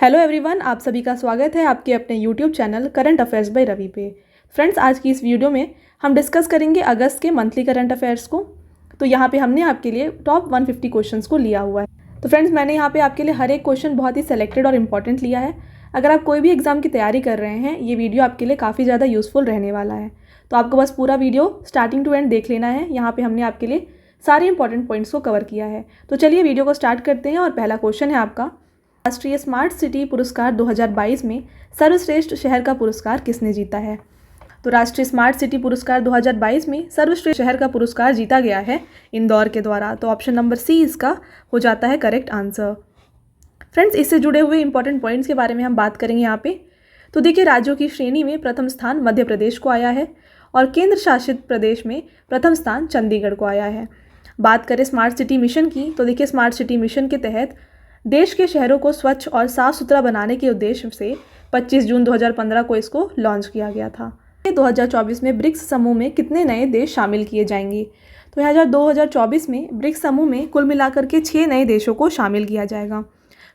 Hello everyone, आप सभी का स्वागत है आपके अपने YouTube channel current affairs by Ravi पे। फ्रेंड्स, आज की इस वीडियो में हम डिस्कस करेंगे अगस्त के मंथली करंट अफेयर्स को। तो यहाँ पे हमने आपके लिए टॉप 150 क्वेश्चंस को लिया हुआ है। तो फ्रेंड्स, मैंने यहाँ पे आपके लिए हर एक क्वेश्चन बहुत ही सेलेक्टेड और इंपॉर्टेंट लिया है। अगर आप कोई भी एग्जाम की तैयारी कर रहे हैं, ये वीडियो आपके लिए काफ़ी ज़्यादा यूज़फुल रहने वाला है। तो आपको बस पूरा वीडियो स्टार्टिंग टू एंड देख लेना है। यहाँ पर हमने आपके लिए सारे इंपॉर्टेंट पॉइंट्स को कवर किया है। तो चलिए वीडियो को स्टार्ट करते हैं। और पहला क्वेश्चन है आपका, राष्ट्रीय स्मार्ट सिटी पुरस्कार 2022 में सर्वश्रेष्ठ शहर का पुरस्कार किसने जीता है? तो राष्ट्रीय स्मार्ट सिटी पुरस्कार 2022 में सर्वश्रेष्ठ शहर का पुरस्कार जीता गया है इंदौर के द्वारा। तो ऑप्शन नंबर सी इसका हो जाता है करेक्ट आंसर। फ्रेंड्स, इससे जुड़े हुए इंपॉर्टेंट पॉइंट्स के बारे में हम बात करेंगे यहाँ पे। तो देखिए, राज्यों की श्रेणी में प्रथम स्थान मध्य प्रदेश को आया है और केंद्र शासित प्रदेश में प्रथम स्थान चंडीगढ़ को आया है। बात करें स्मार्ट सिटी मिशन की, तो देखिए स्मार्ट सिटी मिशन के तहत देश के शहरों को स्वच्छ और साफ सुथरा बनाने के उद्देश्य से 25 जून 2015 को इसको लॉन्च किया गया था। 2024 में ब्रिक्स समूह में कितने नए देश शामिल किए जाएंगे? तो 2024 में ब्रिक्स समूह में कुल मिलाकर के 6 नए देशों को शामिल किया जाएगा।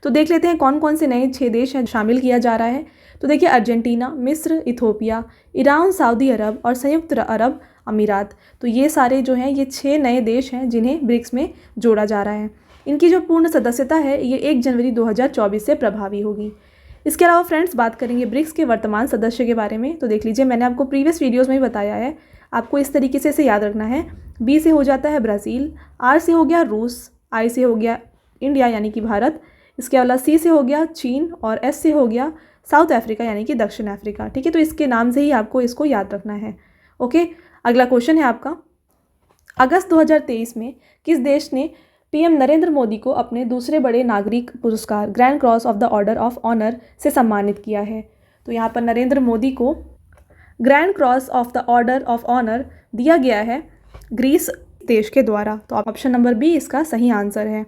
तो देख लेते हैं कौन कौन से नए 6 देश हैं शामिल किया जा रहा है। तो देखिए, अर्जेंटीना, मिस्र, इथोपिया, ईरान, सऊदी अरब और संयुक्त अरब अमीरात। तो ये सारे जो हैं ये 6 नए देश हैं जिन्हें ब्रिक्स में जोड़ा जा रहा है। इनकी जो पूर्ण सदस्यता है ये 1 जनवरी 2024 से प्रभावी होगी। इसके अलावा फ्रेंड्स, बात करेंगे ब्रिक्स के वर्तमान सदस्य के बारे में। तो देख लीजिए, मैंने आपको प्रीवियस वीडियोस में ही बताया है। आपको इस तरीके से इसे याद रखना है। बी से हो जाता है ब्राज़ील, आर से हो गया रूस, आई से हो गया इंडिया यानी कि भारत, इसके अलावा सी से हो गया चीन और एस से हो गया साउथ अफ्रीका यानी कि दक्षिण अफ्रीका। ठीक है, तो इसके नाम से ही आपको इसको याद रखना है। ओके, अगला क्वेश्चन है आपका, अगस्त 2023 में किस देश ने पीएम नरेंद्र मोदी को अपने दूसरे बड़े नागरिक पुरस्कार Grand Cross of the Order of Honour से सम्मानित किया है? तो यहाँ पर नरेंद्र मोदी को Grand Cross of the Order of Honour दिया गया है ग्रीस देश के द्वारा। तो ऑप्शन नंबर बी इसका सही आंसर है।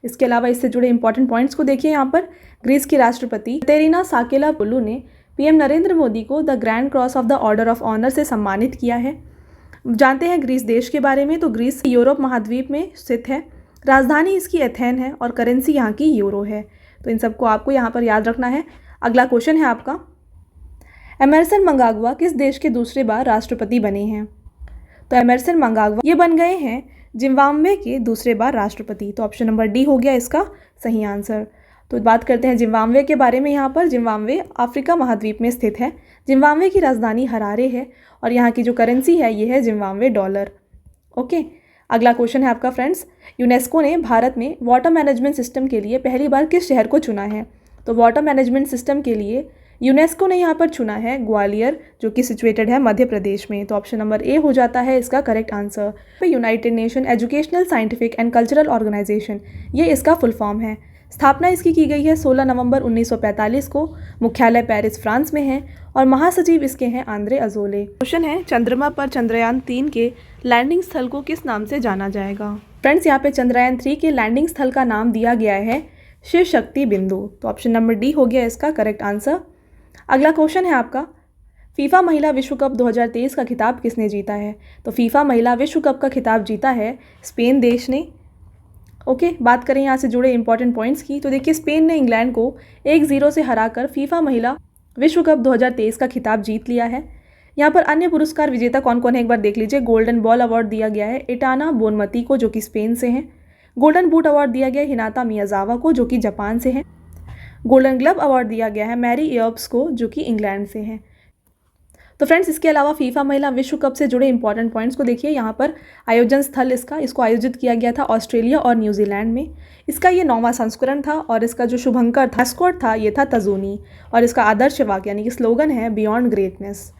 इसके अलावा इससे जुड़े इंपॉर्टेंट पॉइंट्स को देखिए। यहाँ पर ग्रीस की राष्ट्रपति कैटेरिना साकेलापुलू ने पीएम नरेंद्र मोदी को the Grand Cross of the Order of Honour से सम्मानित किया है। जानते हैं ग्रीस देश के बारे में। तो ग्रीस यूरोप महाद्वीप में स्थित है, राजधानी इसकी एथेन है और करेंसी यहाँ की यूरो है। तो इन सबको आपको यहाँ पर याद रखना है। अगला क्वेश्चन है आपका, एमरसन मंगाग्वा किस देश के दूसरे बार राष्ट्रपति बने हैं? तो एमरसन मंगाग्वा ये बन गए हैं जिम्बाब्वे के दूसरे बार राष्ट्रपति। तो ऑप्शन नंबर डी हो गया इसका सही आंसर। तो बात करते हैं जिम्बाब्वे के बारे में। यहाँ पर जिम्बाब्वे अफ्रीका महाद्वीप में स्थित है। जिम्बाब्वे की राजधानी हरारे है और यहाँ की जो करेंसी है ये है जिम्बाब्वे डॉलर। ओके, अगला क्वेश्चन है आपका फ्रेंड्स, यूनेस्को ने भारत में वाटर मैनेजमेंट सिस्टम के लिए पहली बार किस शहर को चुना है? तो वाटर मैनेजमेंट सिस्टम के लिए यूनेस्को ने यहाँ पर चुना है ग्वालियर, जो कि सिचुएटेड है मध्य प्रदेश में। तो ऑप्शन नंबर ए हो जाता है इसका correct answer. United Nation Educational Scientific and Cultural Organization, ये इसका फुल फॉर्म है। स्थापना इसकी की गई है 16 नवंबर 1945 को। मुख्यालय पेरिस फ्रांस में है और महासचिव इसके हैं आंद्रे अजोले। क्वेश्चन है, चंद्रमा पर चंद्रयान 3 के लैंडिंग स्थल को किस नाम से जाना जाएगा? फ्रेंड्स, यहाँ पे चंद्रयान 3 के लैंडिंग स्थल का नाम दिया गया है शिव शक्ति बिंदु। तो ऑप्शन नंबर डी हो गया इसका करेक्ट आंसर। अगला क्वेश्चन है आपका, फीफा महिला विश्व कप 2023 का खिताब किसने जीता है? तो फीफा महिला विश्व कप का खिताब जीता है स्पेन देश ने। ओके, बात करें यहाँ से जुड़े इंपॉर्टेंट पॉइंट्स की। तो देखिए, स्पेन ने इंग्लैंड को 1-0 से हराकर फीफा महिला विश्व कप 2023 का खिताब जीत लिया है। यहाँ पर अन्य पुरस्कार विजेता कौन कौन है एक बार देख लीजिए। गोल्डन बॉल अवार्ड दिया गया है एटाना बोनमती को, जो कि स्पेन से हैं। गोल्डन बूट अवार्ड दिया गया है हिनाता मियाजावा को, जो कि जापान से हैं। गोल्डन ग्लव अवार्ड दिया गया है मैरी इयर्ब्स को, जो कि इंग्लैंड से हैं। तो फ्रेंड्स, इसके अलावा फीफा महिला विश्व कप से जुड़े इंपॉर्टेंट पॉइंट्स को देखिए। यहाँ पर आयोजन स्थल इसको आयोजित किया गया था ऑस्ट्रेलिया और न्यूजीलैंड में। इसका ये 9वां संस्करण था और इसका जो शुभंकर था, स्कॉट था, ये था तजूनी। और इसका आदर्श वाक्य यानी कि स्लोगन है बियॉन्ड ग्रेटनेस।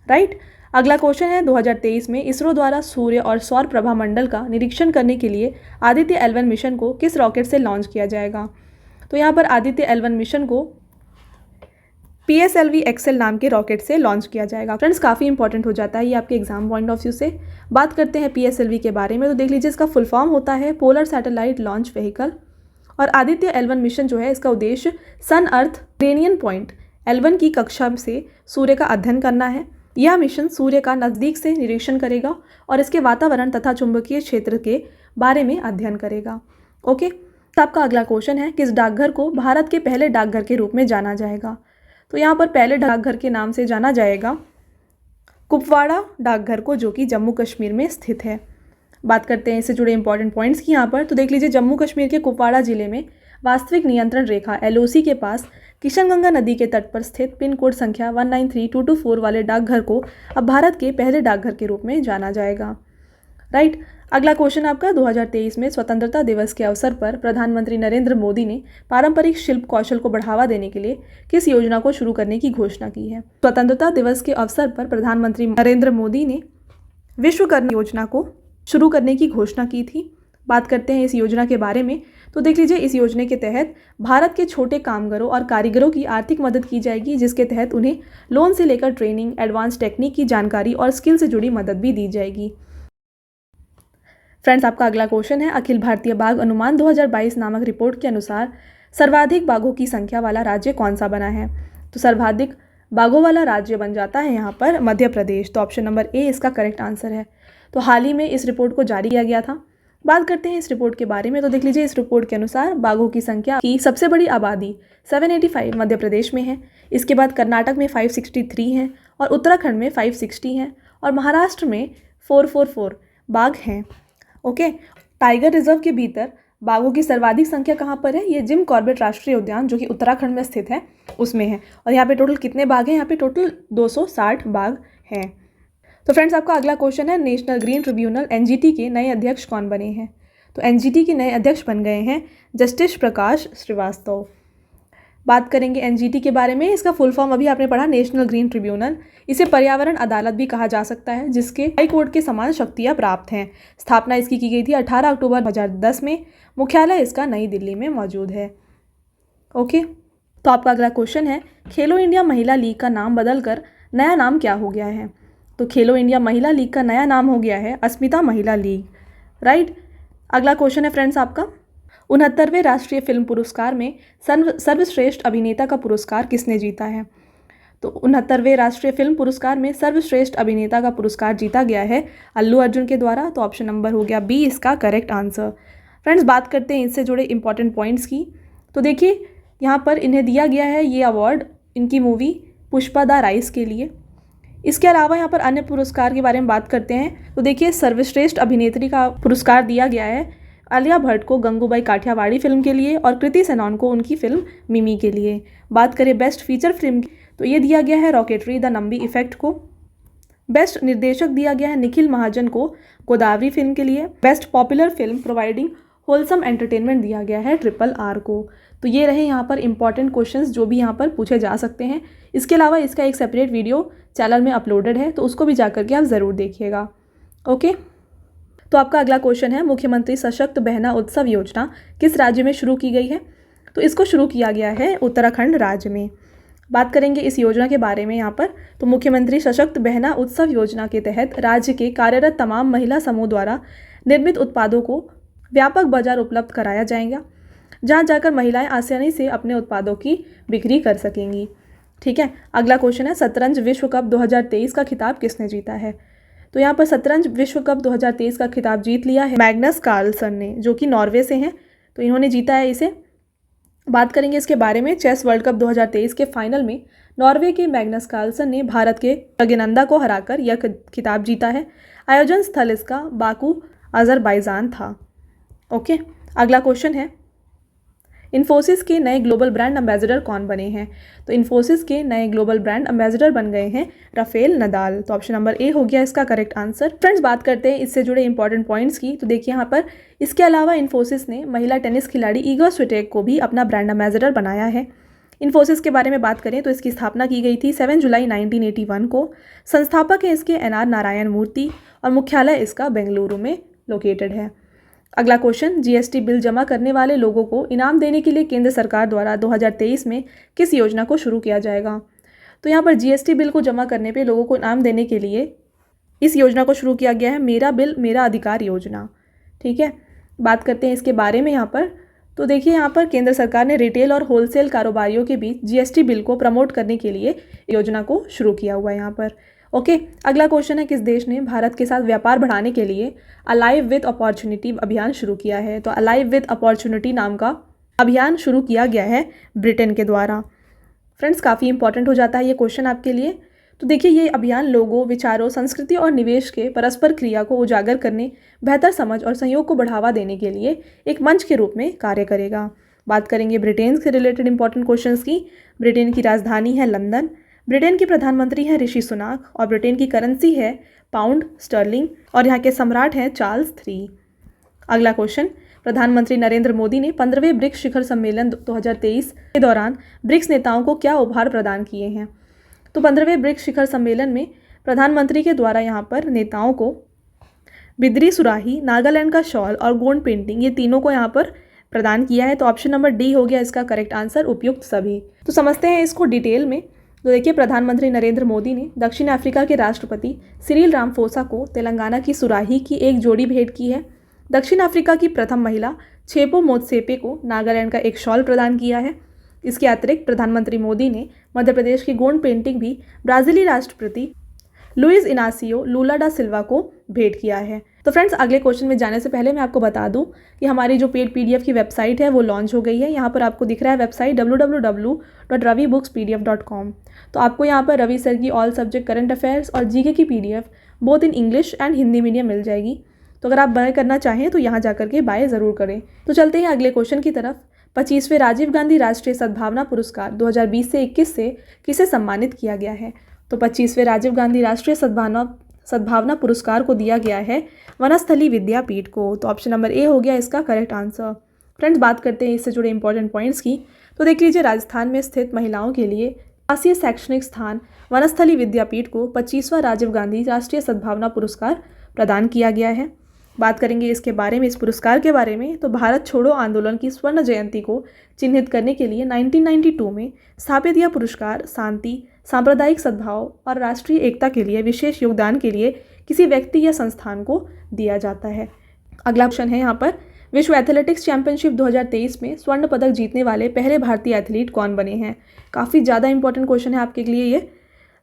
राइट। अगला क्वेश्चन है, 2023 में इसरो द्वारा सूर्य और सौर प्रभा मंडल का निरीक्षण करने के लिए आदित्य L1 मिशन को किस रॉकेट से लॉन्च किया जाएगा? तो यहाँ पर आदित्य L1 मिशन को PSLV XL नाम के रॉकेट से लॉन्च किया जाएगा। फ्रेंड्स, काफ़ी इंपॉर्टेंट हो जाता है ये आपके एग्जाम पॉइंट ऑफ व्यू से। बात करते हैं PSLV के बारे में। तो देख लीजिए, इसका फुल फॉर्म होता है पोलर सैटेलाइट लॉन्च व्हीकल। और आदित्य L1 मिशन जो है इसका उद्देश्य सन अर्थ यूरेनियन पॉइंट L1 की कक्षा से सूर्य का अध्ययन करना है। यह मिशन सूर्य का नज़दीक से निरीक्षण करेगा और इसके वातावरण तथा चुंबकीय क्षेत्र के बारे में अध्ययन करेगा। ओके, आपका अगला क्वेश्चन है, किस डाकघर को भारत के पहले डाकघर के रूप में जाना जाएगा? तो यहाँ पर पहले डाकघर के नाम से जाना जाएगा कुपवाड़ा डाकघर को, जो कि जम्मू कश्मीर में स्थित है। बात करते हैं इससे जुड़े इंपॉर्टेंट पॉइंट्स की यहाँ पर। तो देख लीजिए, जम्मू कश्मीर के कुपवाड़ा जिले में वास्तविक नियंत्रण रेखा LOC के पास किशनगंगा नदी के तट पर स्थित पिन कोड संख्या 193224 वाले डाकघर को अब भारत के पहले डाकघर के रूप में जाना जाएगा। राइट। अगला क्वेश्चन आपका, 2023 में स्वतंत्रता दिवस के अवसर पर प्रधानमंत्री नरेंद्र मोदी ने पारंपरिक शिल्प कौशल को बढ़ावा देने के लिए किस योजना को शुरू करने की घोषणा की है? स्वतंत्रता दिवस के अवसर पर प्रधानमंत्री नरेंद्र मोदी ने विश्वकर्मा योजना को शुरू करने की घोषणा की थी। बात करते हैं इस योजना के बारे में। तो देख लीजिए, इस योजना के तहत भारत के छोटे कामगारों और कारीगरों की आर्थिक मदद की जाएगी, जिसके तहत उन्हें लोन से लेकर ट्रेनिंग, एडवांस टेक्निक की जानकारी और स्किल से जुड़ी मदद भी दी जाएगी। फ्रेंड्स, आपका अगला क्वेश्चन है, अखिल भारतीय बाघ अनुमान 2022 नामक रिपोर्ट के अनुसार सर्वाधिक बाघों की संख्या वाला राज्य कौन सा बना है? तो सर्वाधिक बाघों वाला राज्य बन जाता है यहाँ पर मध्य प्रदेश। तो ऑप्शन नंबर ए इसका करेक्ट आंसर है। तो हाल ही में इस रिपोर्ट को जारी किया गया था। बात करते हैं इस रिपोर्ट के बारे में। तो देख लीजिए, इस रिपोर्ट के अनुसार बाघों की संख्या की सबसे बड़ी आबादी 785 मध्य प्रदेश में है। इसके बाद कर्नाटक में 563 है और उत्तराखंड में 560 है और महाराष्ट्र में 444 बाघ हैं। ओके। टाइगर रिजर्व के भीतर बाघों की सर्वाधिक संख्या कहाँ पर है? ये जिम कॉर्बेट राष्ट्रीय उद्यान, जो कि उत्तराखंड में स्थित है, उसमें है। और यहाँ पे टोटल कितने बाघ हैं? यहाँ पे टोटल 260 बाघ हैं। तो फ्रेंड्स, आपका अगला क्वेश्चन है, नेशनल ग्रीन ट्रिब्यूनल NGT के नए अध्यक्ष कौन बने हैं? तो NGT के नए अध्यक्ष बन गए हैं जस्टिस प्रकाश श्रीवास्तव। बात करेंगे NGT के बारे में। इसका फुल फॉर्म अभी आपने पढ़ा, नेशनल ग्रीन ट्रिब्यूनल। इसे पर्यावरण अदालत भी कहा जा सकता है, जिसके हाई कोर्ट के समान शक्तियाँ प्राप्त हैं। स्थापना इसकी की गई थी 18 अक्टूबर 2010 में। मुख्यालय इसका नई दिल्ली में मौजूद है। ओके। तो आपका अगला क्वेश्चन है, खेलो इंडिया महिला लीग का नाम बदलकर नया नाम क्या हो गया है? तो खेलो इंडिया महिला लीग का नया नाम हो गया है अस्मिता महिला लीग। राइट। अगला क्वेश्चन है फ्रेंड्स आपका, 69वें राष्ट्रीय फिल्म पुरस्कार में सर्वश्रेष्ठ अभिनेता का पुरस्कार किसने जीता है? तो 69वें राष्ट्रीय फिल्म पुरस्कार में सर्वश्रेष्ठ अभिनेता का पुरस्कार जीता गया है अल्लू अर्जुन के द्वारा। तो ऑप्शन नंबर हो गया बी इसका करेक्ट आंसर। फ्रेंड्स, बात करते हैं इससे जुड़े इंपॉर्टेंट पॉइंट्स की। तो देखिए, यहाँ पर इन्हें दिया गया है ये अवार्ड इनकी मूवी पुष्पा द राइज के लिए। इसके अलावा यहाँ पर अन्य पुरस्कार के बारे में बात करते हैं। तो देखिए, सर्वश्रेष्ठ अभिनेत्री का पुरस्कार दिया गया है आलिया भट्ट को गंगूबाई काठियावाड़ी फिल्म के लिए और कृति सेनन को उनकी फिल्म मिमी के लिए। बात करें बेस्ट फीचर फिल्म की, तो ये दिया गया है रॉकेटरी द नंबी इफेक्ट को। बेस्ट निर्देशक दिया गया है निखिल महाजन को गोदावरी फिल्म के लिए। Best popular film providing wholesome entertainment दिया गया है RRR को। तो ये रहे यहाँ पर इंपॉर्टेंट क्वेश्चंस जो भी यहाँ पर पूछे जा सकते हैं। इसके अलावा इसका एक सेपरेट वीडियो चैनल में अपलोडेड है, तो उसको भी जाकर के आप ज़रूर देखिएगा। ओके। तो आपका अगला क्वेश्चन है, मुख्यमंत्री सशक्त बहना उत्सव योजना किस राज्य में शुरू की गई है? तो इसको शुरू किया गया है उत्तराखंड राज्य में। बात करेंगे इस योजना के बारे में यहाँ पर। तो मुख्यमंत्री सशक्त बहना उत्सव योजना के तहत राज्य के कार्यरत तमाम महिला समूह द्वारा निर्मित उत्पादों को व्यापक बाजार उपलब्ध कराया जाएगा, जहाँ जाकर महिलाएं आसानी से अपने उत्पादों की बिक्री कर सकेंगी। ठीक है। अगला क्वेश्चन है, शतरंज विश्व कप 2023 का खिताब किसने जीता है? तो यहाँ पर शतरंज विश्व कप 2023 का खिताब जीत लिया है मैग्नस कार्लसन ने, जो कि नॉर्वे से हैं। तो इन्होंने जीता है इसे। बात करेंगे इसके बारे में। चेस वर्ल्ड कप 2023 के फाइनल में नॉर्वे के मैग्नस कार्लसन ने भारत के अगेनंदा को हराकर यह खिताब जीता है। आयोजन स्थल इसका बाकू अजरबैजान था। ओके। अगला क्वेश्चन है, इन्फोसिस के नए ग्लोबल ब्रांड एम्बेसडर कौन बने हैं? तो इन्फोसिस के नए ग्लोबल ब्रांड एम्बेसडर बन गए हैं राफेल नदाल। तो ऑप्शन नंबर ए हो गया इसका करेक्ट आंसर। फ्रेंड्स, बात करते हैं इससे जुड़े इंपॉर्टेंट पॉइंट्स की। तो देखिए यहाँ पर इसके अलावा इन्फोसिस ने महिला टेनिस खिलाड़ी ईगा स्विटेक को भी अपना ब्रांड एम्बेसडर बनाया है। इन्फोसिस के बारे में बात करें तो इसकी स्थापना की गई थी 7 जुलाई 1981 को। संस्थापक हैं इसके NR नारायण मूर्ति और मुख्यालय इसका बेंगलुरु में लोकेटेड है। अगला क्वेश्चन, GST बिल जमा करने वाले लोगों को इनाम देने के लिए केंद्र सरकार द्वारा 2023 में किस योजना को शुरू किया जाएगा? तो यहाँ पर GST बिल को जमा करने पे लोगों को इनाम देने के लिए इस योजना को शुरू किया गया है, मेरा बिल मेरा अधिकार योजना। ठीक है। बात करते हैं इसके बारे में यहाँ पर। तो देखिए, यहाँ पर केंद्र सरकार ने रिटेल और होलसेल कारोबारियों के बीच GST बिल को प्रमोट करने के लिए योजना को शुरू किया हुआ है यहाँ पर। ओके, अगला क्वेश्चन है, किस देश ने भारत के साथ व्यापार बढ़ाने के लिए अलाइव विथ अपॉर्चुनिटी अभियान शुरू किया है? तो अलाइव विथ अपॉर्चुनिटी नाम का अभियान शुरू किया गया है ब्रिटेन के द्वारा। फ्रेंड्स, काफ़ी इंपॉर्टेंट हो जाता है ये क्वेश्चन आपके लिए। तो देखिए, ये अभियान लोगों, विचारों, संस्कृति और निवेश के परस्पर क्रिया को उजागर करने, बेहतर समझ और सहयोग को बढ़ावा देने के लिए एक मंच के रूप में कार्य करेगा। बात करेंगे ब्रिटेन से रिलेटेड इंपॉर्टेंट क्वेश्चंस की। ब्रिटेन की राजधानी है लंदन, ब्रिटेन के प्रधानमंत्री हैं ऋषि सुनाक और ब्रिटेन की करेंसी है पाउंड स्टर्लिंग और यहाँ के सम्राट हैं चार्ल्स III। अगला क्वेश्चन, प्रधानमंत्री नरेंद्र मोदी ने 15वें ब्रिक्स शिखर सम्मेलन 2023 के दौरान ब्रिक्स नेताओं को क्या उपहार प्रदान किए हैं? तो 15वें ब्रिक्स शिखर सम्मेलन में प्रधानमंत्री के द्वारा यहाँ पर नेताओं को बिद्री सुराही, नागालैंड का शॉल और गोंड पेंटिंग, ये तीनों को यहाँ पर प्रदान किया है। तो ऑप्शन नंबर डी हो गया इसका करेक्ट आंसर, उपयुक्त सभी। तो समझते हैं इसको डिटेल में। तो देखिए, प्रधानमंत्री नरेंद्र मोदी ने दक्षिण अफ्रीका के राष्ट्रपति सिरिल रामाफोसा को तेलंगाना की सुराही की एक जोड़ी भेंट की है। दक्षिण अफ्रीका की प्रथम महिला छेपो मोत्सेपे को नागालैंड का एक शॉल प्रदान किया है। इसके अतिरिक्त प्रधानमंत्री मोदी ने मध्य प्रदेश की गोंड पेंटिंग भी ब्राज़ीली राष्ट्रपति लुइस इनासियो लूला डा सिल्वा को भेंट किया है। तो फ्रेंड्स, अगले क्वेश्चन में जाने से पहले मैं आपको बता दूं कि हमारी जो पेड PDF की वेबसाइट है वो लॉन्च हो गई है। यहाँ पर आपको दिख रहा है वेबसाइट www.ravibooks.pdf.com। तो आपको यहाँ पर रवि सर की ऑल सब्जेक्ट करंट अफेयर्स और GK की PDF both in English and Hindi medium मिल जाएगी। तो अगर आप बाय करना चाहें तो यहाँ जाकर के बाय ज़रूर करें। तो चलते हैं अगले क्वेश्चन की तरफ। 25वें राजीव गांधी राष्ट्रीय सद्भावना पुरस्कार 2020 से 21 से किसे सम्मानित किया गया है? तो 25वें राजीव गांधी राष्ट्रीय सद्भावना पुरस्कार को दिया गया है वनस्थली विद्यापीठ को। तो ऑप्शन नंबर ए हो गया इसका करेक्ट आंसर। फ्रेंड्स, बात करते हैं इससे जुड़े इंपॉर्टेंट पॉइंट्स की। तो देख लीजिए, राजस्थान में स्थित महिलाओं के लिए आवासीय शैक्षणिक स्थान वनस्थली विद्यापीठ को 25वां राजीव गांधी राष्ट्रीय सद्भावना पुरस्कार प्रदान किया गया है। बात करेंगे इसके बारे में, इस पुरस्कार के बारे में। तो भारत छोड़ो आंदोलन की स्वर्ण जयंती को चिन्हित करने के लिए 1992 में स्थापित यह पुरस्कार शांति, सांप्रदायिक सद्भाव और राष्ट्रीय एकता के लिए विशेष योगदान के लिए किसी व्यक्ति या संस्थान को दिया जाता है। अगला क्वेश्चन है यहाँ पर, विश्व एथलेटिक्स चैंपियनशिप 2023 में स्वर्ण पदक जीतने वाले पहले भारतीय एथलीट कौन बने हैं? काफ़ी ज़्यादा इंपॉर्टेंट क्वेश्चन है आपके लिए ये।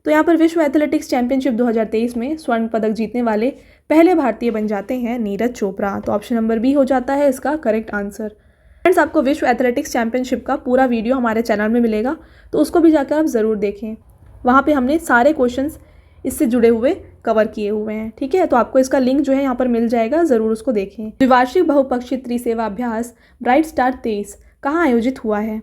तो यहाँ पर विश्व एथलेटिक्स चैंपियनशिप 2023 में स्वर्ण पदक जीतने वाले पहले भारतीय बन जाते हैं नीरज चोपड़ा। तो ऑप्शन नंबर बी हो जाता है इसका करेक्ट आंसर। फ्रेंड्स, आपको विश्व एथलेटिक्स चैंपियनशिप का पूरा वीडियो हमारे चैनल में मिलेगा, तो उसको भी जाकर आप ज़रूर देखें। वहाँ पे हमने सारे क्वेश्चंस इससे जुड़े हुए कवर किए हुए हैं। ठीक है, तो आपको इसका लिंक जो है यहाँ पर मिल जाएगा, ज़रूर उसको देखें। द्विवार्षिक बहुपक्षीय त्रिसेवा अभ्यास ब्राइट स्टार 23 कहाँ आयोजित हुआ है?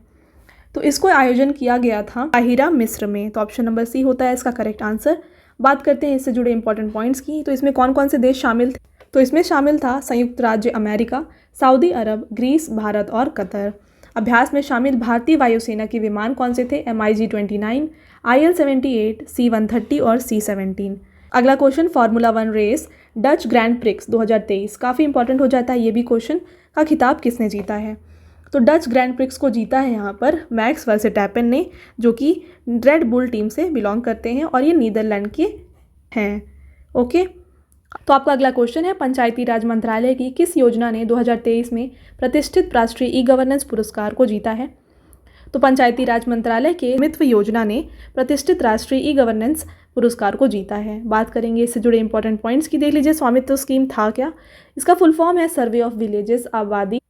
तो इसको आयोजन किया गया था काहिरा, मिस्र में। तो ऑप्शन नंबर सी होता है इसका करेक्ट आंसर। बात करते हैं इससे जुड़े इंपॉर्टेंट पॉइंट्स की। तो इसमें कौन कौन से देश शामिल थे? तो इसमें शामिल था संयुक्त राज्य अमेरिका, सऊदी अरब, ग्रीस, भारत और कतर। अभ्यास में शामिल भारतीय वायुसेना के विमान कौन से थे? MiG-29, IL-78, C-130 और C-17। अगला question, Formula 1 race Dutch Grand Prix 2023 काफ़ी इंपॉर्टेंट हो जाता है ये भी क्वेश्चन, का खिताब किसने जीता है? तो डच ग्रैंड प्रिक्स को जीता है यहाँ पर मैक्स वर्सेटैपेन ने, जो कि रेड बुल टीम से बिलोंग करते हैं और ये नीदरलैंड के हैं। ओके, तो आपका अगला क्वेश्चन है, पंचायती राज मंत्रालय की किस योजना ने 2023 में प्रतिष्ठित राष्ट्रीय ई-गवर्नेंस पुरस्कार को जीता है? तो पंचायती राज मंत्रालय के स्वामित्व योजना ने प्रतिष्ठित राष्ट्रीय ई-गवर्नेंस पुरस्कार को जीता है। बात करेंगे इससे जुड़े इंपॉर्टेंट पॉइंट्स की। देख लीजिए, स्वामित्व स्कीम था क्या? इसका फुल फॉर्म है सर्वे ऑफ विलेजेस, आबादी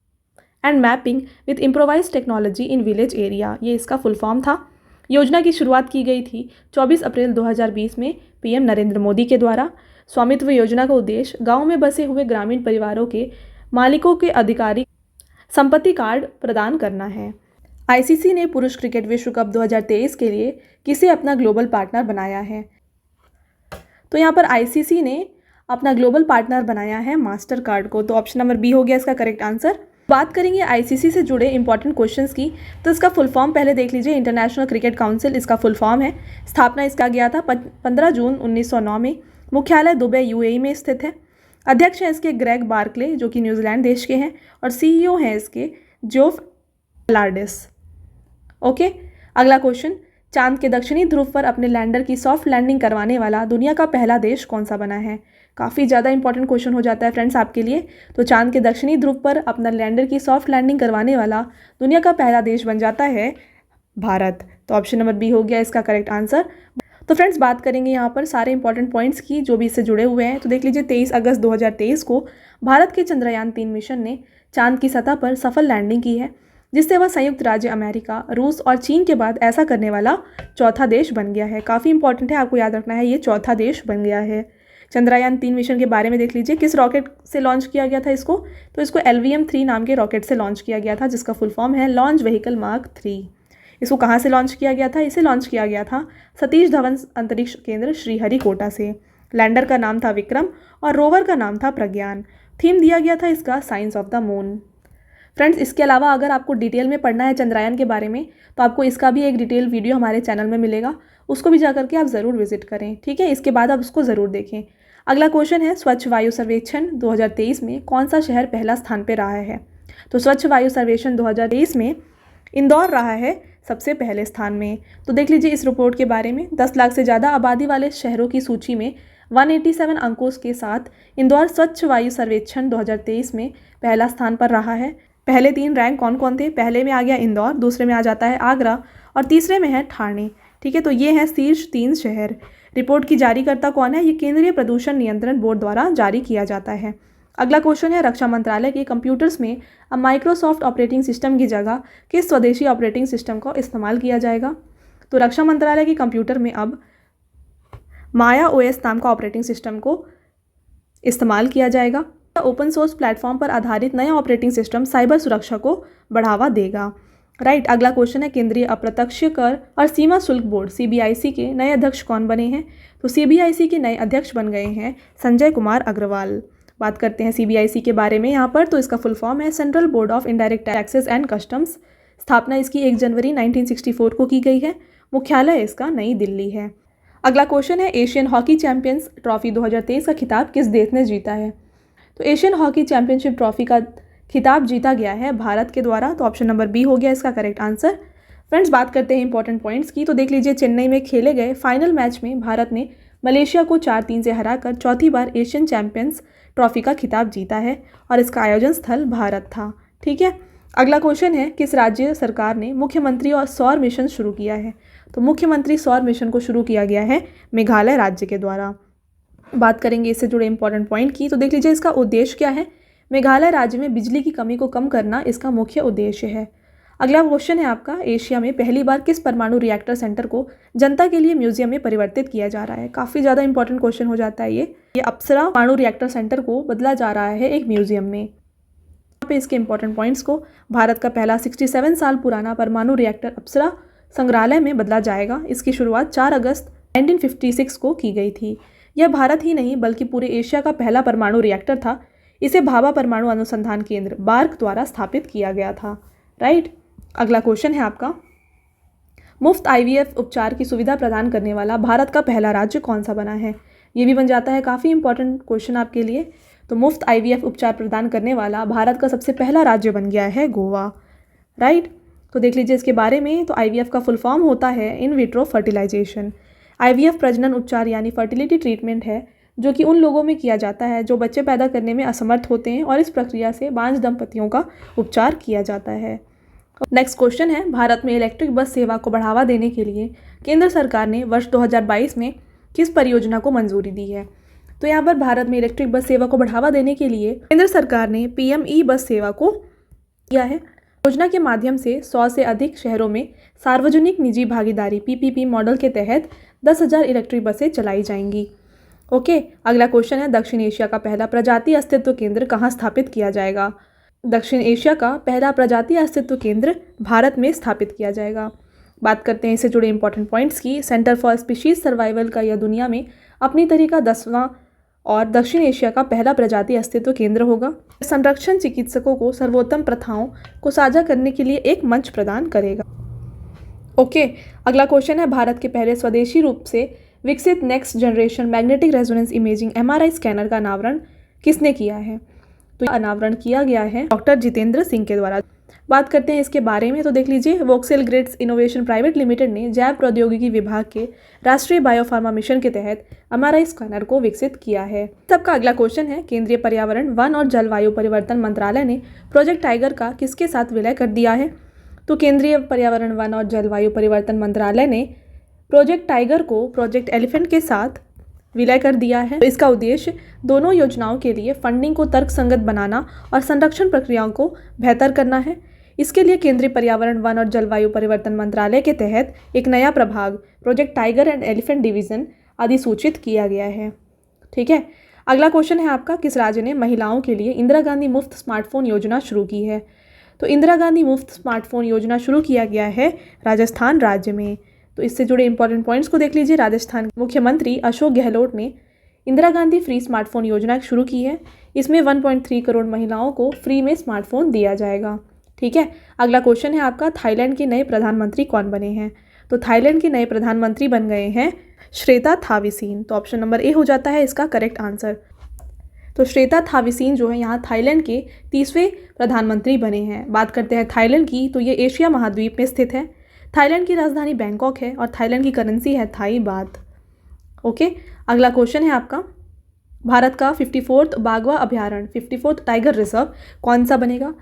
and mapping with improvise technology in village area, ये इसका फुल फॉर्म था। योजना की शुरुआत की गई थी 24 अप्रैल 2020 में PM नरेंद्र मोदी के द्वारा। स्वामित्व योजना का उद्देश्य गांव में बसे हुए ग्रामीण परिवारों के मालिकों के अधिकारी संपत्ति कार्ड प्रदान करना है। ICC ने पुरुष क्रिकेट विश्व कप 2023 के लिए किसे अपना ग्लोबल पार्टनर बनाया है? तो यहाँ पर ICC ने अपना ग्लोबल पार्टनर बनाया है मास्टर कार्ड को। तो ऑप्शन नंबर बी हो गया इसका करेक्ट आंसर। बात करेंगे ICC से जुड़े इंपॉर्टेंट क्वेश्चंस की। तो इसका फुल फॉर्म पहले देख लीजिए, इंटरनेशनल क्रिकेट काउंसिल इसका फुल फॉर्म है। स्थापना इसका गया था 15 जून 1909 में। मुख्यालय दुबई UAE में स्थित है। अध्यक्ष हैं इसके ग्रेग बार्कले, जो कि न्यूजीलैंड देश के हैं, और CEO हैं इसके जोफ लार्डिस। ओके, अगला क्वेश्चन, चांद के दक्षिणी ध्रुव पर अपने लैंडर की सॉफ्ट लैंडिंग करवाने वाला दुनिया का पहला देश कौन सा बना है? काफ़ी ज़्यादा इंपॉर्टेंट क्वेश्चन हो जाता है फ्रेंड्स आपके लिए। तो चांद के दक्षिणी ध्रुव पर अपना लैंडर की सॉफ्ट लैंडिंग करवाने वाला दुनिया का पहला देश बन जाता है भारत। तो ऑप्शन नंबर बी हो गया इसका करेक्ट आंसर। तो फ्रेंड्स बात करेंगे यहाँ पर सारे इंपॉर्टेंट पॉइंट्स की जो भी इससे जुड़े हुए हैं। तो देख लीजिए 23 अगस्त 2023 को भारत के चंद्रयान-3 मिशन ने चांद की सतह पर सफल लैंडिंग की है, जिससे वह संयुक्त राज्य अमेरिका, रूस और चीन के बाद ऐसा करने वाला चौथा देश बन गया है। काफ़ी इंपॉर्टेंट है, आपको याद रखना है, ये चौथा देश बन गया है। चंद्रयान-3 मिशन के बारे में देख लीजिए, किस रॉकेट से लॉन्च किया गया था इसको, तो इसको LVM-3 नाम के रॉकेट से लॉन्च किया गया था, जिसका फुल फॉर्म है लॉन्च व्हीकल मार्क 3। इसको कहाँ से लॉन्च किया गया था? इसे लॉन्च किया गया था सतीश धवन अंतरिक्ष केंद्र श्रीहरिकोटा से। लैंडर का नाम था विक्रम और रोवर का नाम था प्रज्ञान। थीम दिया गया था इसका science of the moon. Friends इसके अलावा अगर आपको डिटेल में पढ़ना है चंद्रयान के बारे में तो आपको इसका भी एक डिटेल वीडियो हमारे चैनल में मिलेगा, उसको भी जाकर के आप ज़रूर विजिट करें, ठीक है। इसके बाद आप उसको ज़रूर देखें। अगला क्वेश्चन है, स्वच्छ वायु सर्वेक्षण 2023 में कौन सा शहर पहला स्थान पर रहा है? तो स्वच्छ वायु सर्वेक्षण 2023 में इंदौर रहा है सबसे पहले स्थान में। तो देख लीजिए इस रिपोर्ट के बारे में, 10 लाख से ज़्यादा आबादी वाले शहरों की सूची में 187 अंकों के साथ इंदौर स्वच्छ वायु सर्वेक्षण 2023 में पहला स्थान पर रहा है। पहले 3 रैंक कौन कौन थे? पहले में आ गया इंदौर, दूसरे में आ जाता है आगरा और तीसरे में है ठाणे, ठीक है। तो ये हैं शीर्ष 3 शहर। रिपोर्ट की जारीकर्ता कौन है? ये केंद्रीय प्रदूषण नियंत्रण बोर्ड द्वारा जारी किया जाता है। अगला क्वेश्चन है, रक्षा मंत्रालय के कंप्यूटर्स में अब माइक्रोसॉफ्ट ऑपरेटिंग सिस्टम की जगह किस स्वदेशी ऑपरेटिंग सिस्टम का इस्तेमाल किया जाएगा? तो रक्षा मंत्रालय के कंप्यूटर में अब माया OS नाम का ऑपरेटिंग सिस्टम को इस्तेमाल किया जाएगा। ओपन सोर्स प्लेटफॉर्म पर आधारित नया ऑपरेटिंग सिस्टम साइबर सुरक्षा को बढ़ावा देगा, राइट। अगला क्वेश्चन है, केंद्रीय अप्रत्यक्ष कर और सीमा शुल्क बोर्ड CBIC के नए अध्यक्ष कौन बने हैं? तो CBIC के नए अध्यक्ष बन गए हैं संजय कुमार अग्रवाल। बात करते हैं CBIC के बारे में यहाँ पर, तो इसका फुल फॉर्म है central board of indirect taxes and customs. स्थापना इसकी 1 जनवरी 1964 को की गई है। मुख्यालय इसका नई दिल्ली है। अगला क्वेश्चन है, एशियन हॉकी चैंपियंस ट्रॉफी 2023 का खिताब किस देश ने जीता है? तो एशियन हॉकी चैंपियनशिप ट्रॉफी का खिताब जीता गया है भारत के द्वारा। तो ऑप्शन नंबर B हो गया इसका करेक्ट आंसर। फ्रेंड्स बात करते हैं इंपॉर्टेंट पॉइंट्स की। तो देख लीजिए चेन्नई में खेले गए फाइनल मैच में भारत ने मलेशिया को 4-3 से हराकर चौथी बार एशियन चैंपियंस ट्रॉफी का खिताब जीता है और इसका आयोजन स्थल भारत था, ठीक है। अगला क्वेश्चन है, किस राज्य सरकार ने मुख्यमंत्री और सौर मिशन शुरू किया है? तो मुख्यमंत्री सौर मिशन को शुरू किया गया है मेघालय राज्य के द्वारा। बात करेंगे इससे जुड़े इंपॉर्टेंट पॉइंट की। तो देख लीजिए इसका उद्देश्य क्या है? मेघालय राज्य में बिजली की कमी को कम करना इसका मुख्य उद्देश्य है। अगला क्वेश्चन है आपका, एशिया में पहली बार किस परमाणु रिएक्टर सेंटर को जनता के लिए म्यूजियम में परिवर्तित किया जा रहा है? काफ़ी ज़्यादा इंपॉर्टेंट क्वेश्चन हो जाता है ये अप्सरा परमाणु रिएक्टर सेंटर को बदला जा रहा है एक म्यूजियम में। यहाँ पे इसके इंपॉर्टेंट पॉइंट्स को, भारत का पहला 67 साल पुराना परमाणु रिएक्टर अप्सरा संग्रहालय में बदला जाएगा। इसकी शुरुआत 4 अगस्त 1956 को की गई थी। यह भारत ही नहीं बल्कि पूरे एशिया का पहला परमाणु रिएक्टर था। इसे भाभा परमाणु अनुसंधान केंद्र बार्क द्वारा स्थापित किया गया था, राइट। अगला क्वेश्चन है आपका, मुफ्त IVF उपचार की सुविधा प्रदान करने वाला भारत का पहला राज्य कौन सा बना है? ये भी बन जाता है काफ़ी इंपॉर्टेंट क्वेश्चन आपके लिए। तो मुफ्त IVF उपचार प्रदान करने वाला भारत का सबसे पहला राज्य बन गया है गोवा, राइट। तो देख लीजिए इसके बारे में। तो IVF का फुल फॉर्म होता है इन विट्रो फर्टिलाइजेशन। IVF प्रजनन उपचार यानी फर्टिलिटी ट्रीटमेंट है जो कि उन लोगों में किया जाता है जो बच्चे पैदा करने में असमर्थ होते हैं और इस प्रक्रिया से बांझ दंपतियों का उपचार किया जाता है। नेक्स्ट क्वेश्चन है, भारत में इलेक्ट्रिक बस सेवा को बढ़ावा देने के लिए केंद्र सरकार ने वर्ष 2022 में किस परियोजना को मंजूरी दी है? तो यहाँ पर भारत में इलेक्ट्रिक बस सेवा को बढ़ावा देने के लिए केंद्र सरकार ने PME बस सेवा को किया है। योजना के माध्यम से 100 से अधिक शहरों में सार्वजनिक निजी भागीदारी PPP मॉडल के तहत 10,000 इलेक्ट्रिक बसें चलाई जाएंगी। ओके, अगला क्वेश्चन है, दक्षिण एशिया का पहला प्रजाति अस्तित्व केंद्र कहाँ स्थापित किया जाएगा? दक्षिण एशिया का पहला प्रजाति अस्तित्व केंद्र भारत में स्थापित किया जाएगा। बात करते हैं इससे जुड़े इंपॉर्टेंट पॉइंट्स की। सेंटर फॉर स्पीशीज सर्वाइवल का यह दुनिया में अपनी तरह का 10वां और दक्षिण एशिया का पहला प्रजाति अस्तित्व केंद्र होगा। संरक्षण चिकित्सकों को सर्वोत्तम प्रथाओं को साझा करने के लिए एक मंच प्रदान करेगा। ओके, अगला क्वेश्चन है, भारत के पहले स्वदेशी रूप से विकसित next generation magnetic resonance imaging MRI scanner का अनावरण किसने किया है? तो अनावरण किया गया है डॉक्टर जितेंद्र सिंह के द्वारा। बात करते हैं इसके बारे में। तो देख लीजिए, voxel grids innovation private limited ने जैव प्रौद्योगिकी विभाग के राष्ट्रीय बायोफार्मा मिशन के तहत MRI स्कैनर को विकसित किया है। सबका अगला क्वेश्चन है, केंद्रीय पर्यावरण, वन और जलवायु परिवर्तन मंत्रालय ने प्रोजेक्ट टाइगर का किसके साथ विलय कर दिया है? तो केंद्रीय पर्यावरण, वन और जलवायु परिवर्तन मंत्रालय ने प्रोजेक्ट टाइगर को प्रोजेक्ट एलिफेंट के साथ विलय कर दिया है। तो इसका उद्देश्य दोनों योजनाओं के लिए फंडिंग को तर्कसंगत बनाना और संरक्षण प्रक्रियाओं को बेहतर करना है। इसके लिए केंद्रीय पर्यावरण, वन और जलवायु परिवर्तन मंत्रालय के तहत एक नया प्रभाग project tiger and elephant division अधिसूचित किया गया है। ठीक है, अगला क्वेश्चन है आपका, किस राज्य ने महिलाओं के लिए इंदिरा गांधी मुफ्त स्मार्टफोन योजना शुरू की है? तो इंदिरा गांधी मुफ्त स्मार्टफोन योजना शुरू किया गया है राजस्थान राज्य में। तो इससे जुड़े इंपॉर्टेंट पॉइंट्स को देख लीजिए। राजस्थान मुख्यमंत्री अशोक गहलोत ने इंदिरा गांधी फ्री स्मार्टफोन योजना शुरू की है। इसमें 1.3 करोड़ महिलाओं को फ्री में स्मार्टफोन दिया जाएगा। ठीक है, अगला क्वेश्चन है आपका, थाईलैंड के नए प्रधानमंत्री कौन बने हैं? तो थाईलैंड के नए प्रधानमंत्री बन गए हैं श्वेता थाविसीन। तो ऑप्शन नंबर ए हो जाता है इसका करेक्ट आंसर। तो श्वेता थाविसीन जो है यहाँ थाईलैंड के 30वें प्रधानमंत्री बने हैं। बात करते हैं थाईलैंड की, तो ये एशिया महाद्वीप में स्थित है। थाईलैंड की राजधानी बैंकॉक है और थाईलैंड की करेंसी है थाई बात। ओके, अगला क्वेश्चन है आपका, भारत का 54th बाघवा अभयारण्य, 54th टाइगर रिजर्व कौन सा बनेगा?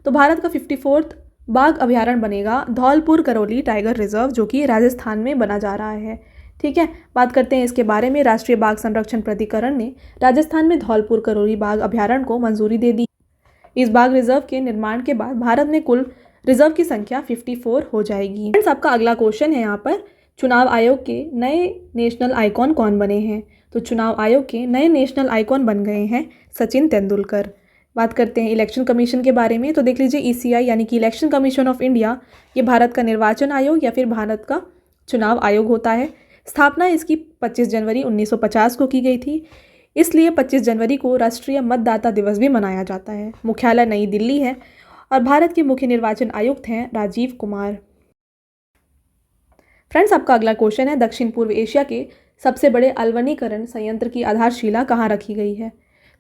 तो भारत का 54th बाघ अभयारण्य बनेगा धौलपुर करौली टाइगर रिजर्व, जो कि राजस्थान में बना जा रहा है। ठीक है, बात करते हैं इसके बारे में। राष्ट्रीय बाघ संरक्षण प्राधिकरण ने राजस्थान में धौलपुर करौली बाघ अभयारण्य को मंजूरी दे दी। इस बाघ रिजर्व के निर्माण के बाद भारत में कुल रिजर्व की संख्या 54 हो जाएगी। फ्रेंड्स, आपका अगला क्वेश्चन है यहाँ पर, चुनाव आयोग के नए नेशनल आइकॉन कौन बने हैं? तो चुनाव आयोग के नए नेशनल आइकॉन बन गए हैं सचिन तेंदुलकर। बात करते हैं इलेक्शन कमीशन के बारे में, तो देख लीजिए ईसीआई यानी कि इलेक्शन कमीशन ऑफ इंडिया, ये भारत का निर्वाचन आयोग या फिर भारत का चुनाव आयोग होता है। स्थापना इसकी 25 जनवरी 1950 को की गई थी, इसलिए 25 जनवरी को राष्ट्रीय मतदाता दिवस भी मनाया जाता है। मुख्यालय नई दिल्ली है और भारत के मुख्य निर्वाचन आयुक्त हैं राजीव कुमार। फ्रेंड्स, आपका अगला क्वेश्चन है, दक्षिण पूर्व एशिया के सबसे बड़े अलवनीकरण संयंत्र की आधारशिला कहाँ रखी गई है?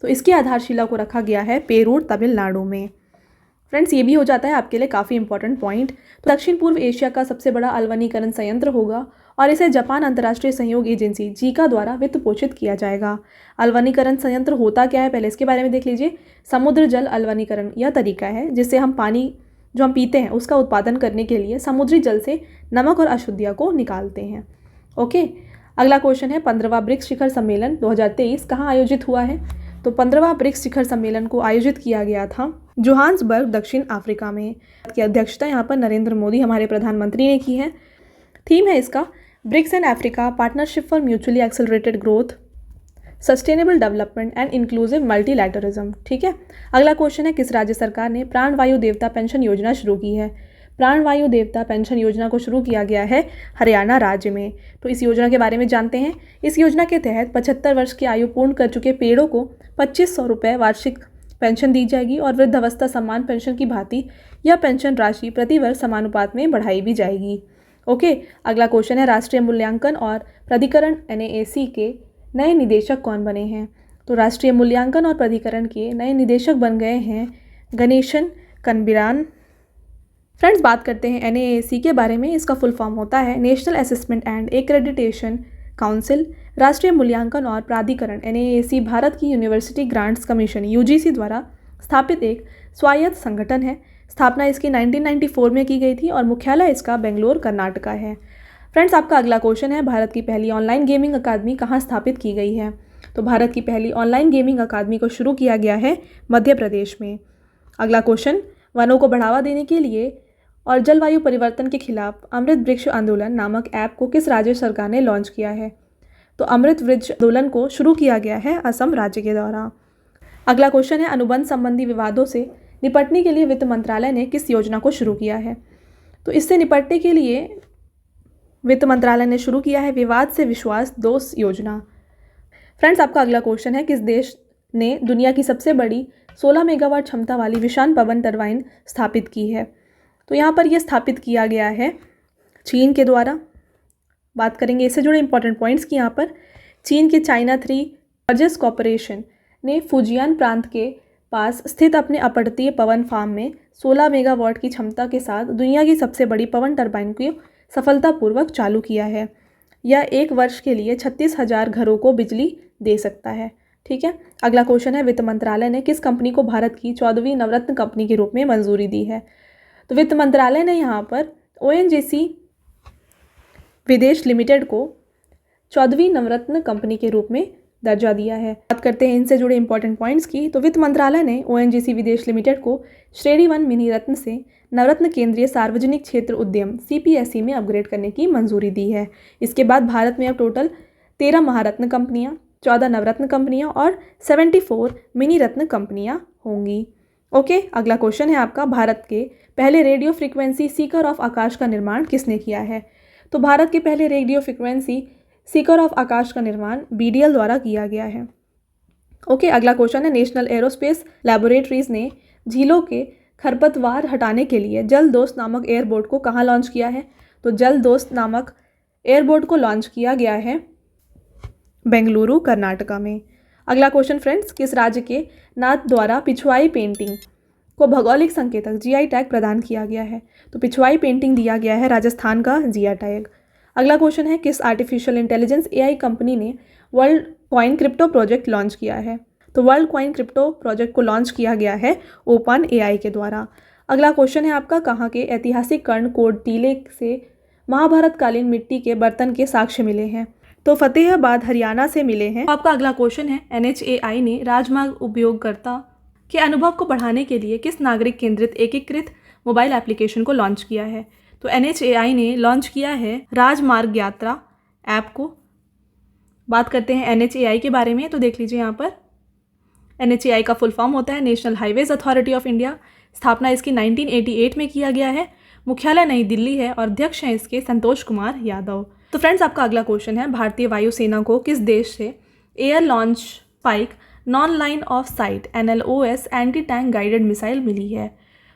तो इसकी आधारशिला को रखा गया है पेरूर, तमिलनाडु में। फ्रेंड्स, ये भी हो जाता है आपके लिए काफ़ी इंपॉर्टेंट पॉइंट। तो दक्षिण पूर्व एशिया का सबसे बड़ा अलवनीकरण संयंत्र होगा और इसे जापान अंतर्राष्ट्रीय सहयोग एजेंसी जीका द्वारा वित्त पोषित किया जाएगा। अलवनीकरण संयंत्र होता क्या है, पहले इसके बारे में देख लीजिए। समुद्र जल अलवनीकरण यह तरीका है जिससे हम पानी जो हम पीते हैं उसका उत्पादन करने के लिए समुद्री जल से नमक और अशुद्धियों को निकालते हैं। ओके, अगला क्वेश्चन है, 15वां ब्रिक्स शिखर सम्मेलन 2023 कहाँ आयोजित हुआ है? तो 15वां ब्रिक्स शिखर सम्मेलन को आयोजित किया गया था जोहान्सबर्ग, दक्षिण अफ्रीका में। की अध्यक्षता यहाँ पर नरेंद्र मोदी हमारे प्रधानमंत्री ने की है। थीम है इसका BRICS and Africa partnership for mutually accelerated growth, sustainable development and inclusive multilateralism. ठीक है, अगला क्वेश्चन है, किस राज्य सरकार ने प्राणवायु देवता पेंशन योजना शुरू की है? प्राणवायु देवता पेंशन योजना को शुरू किया गया है हरियाणा राज्य में। तो इस योजना के बारे में जानते हैं। इस योजना के तहत 75 वर्ष की आयु पूर्ण कर चुके पेड़ों को 2500 रुपये वार्षिक पेंशन दी जाएगी और वृद्धावस्था सम्मान पेंशन की भांति यह पेंशन राशि प्रति वर्ष समानुपात में बढ़ाई भी जाएगी। ओके, अगला क्वेश्चन है, राष्ट्रीय मूल्यांकन और प्राधिकरण NAAC के नए निदेशक कौन बने हैं? तो राष्ट्रीय मूल्यांकन और प्राधिकरण के नए निदेशक बन गए हैं गणेशन कनबिरान। फ्रेंड्स, बात करते हैं NAAC के बारे में। इसका फुल फॉर्म होता है national assessment and accreditation council. राष्ट्रीय मूल्यांकन और प्राधिकरण NAAC भारत की यूनिवर्सिटी ग्रांट्स कमीशन UGC द्वारा स्थापित एक स्वायत्त संगठन है। स्थापना इसकी 1994 में की गई थी और मुख्यालय इसका बेंगलोर, कर्नाटका है। फ्रेंड्स, आपका अगला क्वेश्चन है, भारत की पहली ऑनलाइन गेमिंग अकादमी कहाँ स्थापित की गई है? तो भारत की पहली ऑनलाइन गेमिंग अकादमी को शुरू किया गया है मध्य प्रदेश में। अगला क्वेश्चन, वनों को बढ़ावा देने के लिए और जलवायु परिवर्तन के खिलाफ अमृत वृक्ष आंदोलन नामक ऐप को किस राज्य सरकार ने लॉन्च किया है? तो अमृत वृक्ष आंदोलन को शुरू किया गया है असम राज्य के द्वारा। अगला क्वेश्चन है, अनुबंध संबंधी विवादों से निपटने के लिए वित्त मंत्रालय ने किस योजना को शुरू किया है? तो इससे निपटने के लिए वित्त मंत्रालय ने शुरू किया है विवाद से विश्वास 2 योजना। फ्रेंड्स, आपका अगला क्वेश्चन है, किस देश ने दुनिया की सबसे बड़ी 16 मेगावाट क्षमता वाली विशान पवन टरबाइन स्थापित की है? तो यहाँ पर यह स्थापित किया गया है चीन के द्वारा। बात करेंगे इससे जुड़े इंपॉर्टेंट पॉइंट्स की। यहाँ पर चीन के चाइना 3 बर्जेस कॉरपोरेशन ने फुजियान प्रांत के पास स्थित अपने अपतटीय पवन फार्म में 16 मेगावाट की क्षमता के साथ दुनिया की सबसे बड़ी पवन टरबाइन को सफलतापूर्वक चालू किया है। यह 1 वर्ष के लिए 36,000 घरों को बिजली दे सकता है। ठीक है, अगला क्वेश्चन है, वित्त मंत्रालय ने किस कंपनी को भारत की 14वीं नवरत्न कंपनी के रूप में मंजूरी दी है? तो वित्त मंत्रालय ने यहाँ पर ONGC विदेश लिमिटेड को 14वीं नवरत्न कंपनी के रूप में दर्जा दिया है। बात करते हैं इनसे जुड़े इंपॉर्टेंट पॉइंट्स की, तो वित्त मंत्रालय ने ONGC विदेश लिमिटेड को श्रेणी 1 मिनी रत्न से नवरत्न केंद्रीय सार्वजनिक क्षेत्र उद्यम CPSE में अपग्रेड करने की मंजूरी दी है। इसके बाद भारत में अब टोटल 13 महारत्न कंपनियां, 14 नवरत्न कंपनियां और 74 मिनी रत्न कंपनियां होंगी। ओके, अगला क्वेश्चन है आपका, भारत के पहले रेडियो फ्रीक्वेंसी सीकर ऑफ आकाश का निर्माण किसने किया है? तो भारत के पहले रेडियो फ्रीक्वेंसी सीकर ऑफ आकाश का निर्माण BDL द्वारा किया गया है। ओके, अगला क्वेश्चन है, नेशनल एरोस्पेस लैबोरेटरीज ने झीलों के खरपतवार हटाने के लिए जल दोस्त नामक एयरबोट को कहाँ लॉन्च किया है? तो जल दोस्त नामक एयरबोट को लॉन्च किया गया है बेंगलुरु, कर्नाटका में। अगला क्वेश्चन फ्रेंड्स, किस राज्य के नाथ द्वारा पिछवाई पेंटिंग को भौगोलिक संकेतक GI टैग प्रदान किया गया है? तो पिछवाई पेंटिंग दिया गया है राजस्थान का GI टैग। अगला क्वेश्चन है, किस आर्टिफिशियल इंटेलिजेंस AI कंपनी ने world coin crypto project launch किया है? तो वर्ल्ड कॉइन क्रिप्टो प्रोजेक्ट को लॉन्च किया गया है OpenAI के द्वारा। अगला क्वेश्चन है आपका, कहाँ के ऐतिहासिक कर्णकोट टीले से महाभारत कालीन मिट्टी के बर्तन के साक्ष्य मिले हैं? तो फतेहाबाद, हरियाणा से मिले हैं। आपका अगला क्वेश्चन है, NHAI ने राजमार्ग उपयोगकर्ता के अनुभव को बढ़ाने के लिए किस नागरिक केंद्रित एकीकृत मोबाइल एप्लीकेशन को लॉन्च किया है? तो NHAI ने लॉन्च किया है राजमार्ग यात्रा ऐप को। बात करते हैं NHAI के बारे में, तो देख लीजिए यहाँ पर NHAI का फुल फॉर्म होता है national highways authority of India. स्थापना इसकी 1988 में किया गया है। मुख्यालय नई दिल्ली है और अध्यक्ष हैं इसके संतोष कुमार यादव। तो फ्रेंड्स, आपका अगला क्वेश्चन है, भारतीय वायुसेना को किस देश से air launch spike non line of sight NLOS anti tank guided missile मिली है?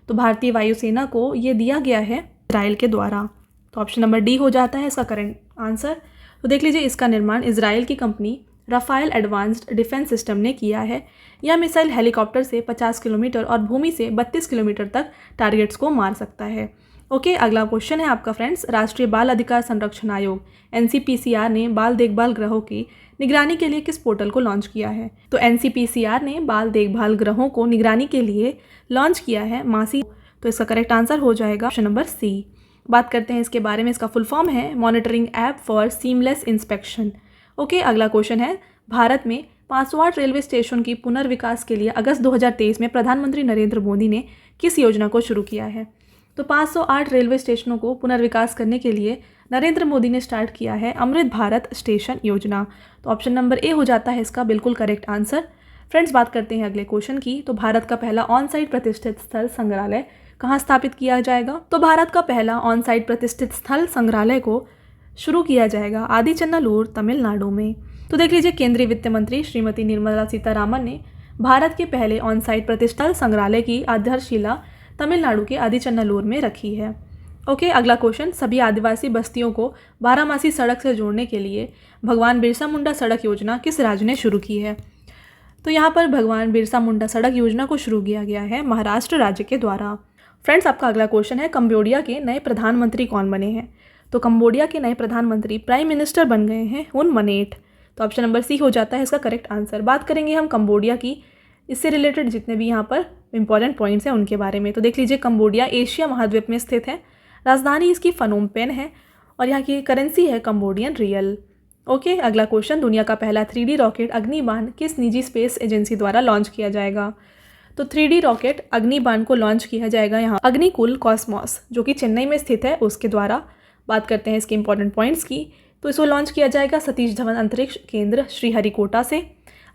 तो भारतीय वायुसेना को ये दिया गया है इजराइल के द्वारा। तो ऑप्शन नंबर D हो जाता है इसका करेंट आंसर। तो देख लीजिए, इसका निर्माण इजराइल की company Rafael Advanced Defense System ने किया है। यह मिसाइल हेलीकॉप्टर से 50 किलोमीटर और भूमि से 32 किलोमीटर तक टारगेट्स को मार सकता है। ओके, अगला क्वेश्चन है आपका फ्रेंड्स, राष्ट्रीय बाल अधिकार संरक्षण आयोग NCPCR ने बाल देखभाल गृहों की निगरानी के लिए किस पोर्टल को लॉन्च किया है? तो NCPCR ने बाल देखभाल गृहों को निगरानी के लिए लॉन्च किया है मासी। तो इसका करेक्ट आंसर हो जाएगा ऑप्शन नंबर C। बात करते हैं इसके बारे में, इसका फुल फॉर्म है monitoring app for seamless inspection. Okay, अगला क्वेश्चन है, भारत में 508 रेलवे स्टेशन की पुनर्विकास के लिए अगस्त 2023 में प्रधानमंत्री नरेंद्र मोदी ने किस योजना को शुरू किया है? तो 508 रेलवे स्टेशनों को पुनर्विकास करने के लिए नरेंद्र मोदी ने स्टार्ट किया है अमृत भारत स्टेशन योजना। तो ऑप्शन नंबर A हो जाता है इसका बिल्कुल करेक्ट आंसर। फ्रेंड्स, बात करते हैं अगले क्वेश्चन की, तो भारत का पहला ऑन साइट प्रतिष्ठित स्थल संग्रहालय कहाँ स्थापित किया जाएगा? तो भारत का पहला ऑन साइट प्रतिष्ठित स्थल संग्रहालय को शुरू किया जाएगा आदिचन्नालूर, तमिलनाडु में। तो देख लीजिए, केंद्रीय वित्त मंत्री श्रीमती निर्मला सीतारामन ने भारत के पहले ऑन साइट प्रतिष्ठित संग्रहालय की आधारशिला तमिलनाडु के आदिचन्नालूर में रखी है। ओके, अगला क्वेश्चन, सभी आदिवासी बस्तियों को बारामासी सड़क से जोड़ने के लिए भगवान बिरसा मुंडा सड़क योजना किस राज्य ने शुरू की है? तो यहाँ पर भगवान बिरसा मुंडा सड़क योजना को शुरू किया गया है महाराष्ट्र राज्य के द्वारा। फ्रेंड्स, आपका अगला क्वेश्चन है, कंबोडिया के नए प्रधानमंत्री कौन बने हैं? तो कंबोडिया के नए प्रधानमंत्री प्राइम मिनिस्टर बन गए हैं हुन मनेट। तो ऑप्शन नंबर C हो जाता है इसका करेक्ट आंसर। बात करेंगे हम कंबोडिया की, इससे रिलेटेड जितने भी यहाँ पर इंपॉर्टेंट पॉइंट्स हैं उनके बारे में। तो देख लीजिए, कंबोडिया एशिया महाद्वीप में स्थित है। राजधानी इसकी फनोम पेन है और यहाँ की करेंसी है कंबोडियन रियल। ओके, अगला क्वेश्चन, दुनिया का पहला 3D रॉकेट अग्निबाण किस निजी स्पेस एजेंसी द्वारा लॉन्च किया जाएगा? तो 3D रॉकेट अग्निबाण को लॉन्च किया जाएगा यहाँ अग्निकुल कॉस्मॉस, जो कि चेन्नई में स्थित है, उसके द्वारा। बात करते हैं इसके इंपॉर्टेंट पॉइंट्स की, तो इसको लॉन्च किया जाएगा सतीश धवन अंतरिक्ष केंद्र श्रीहरिकोटा से।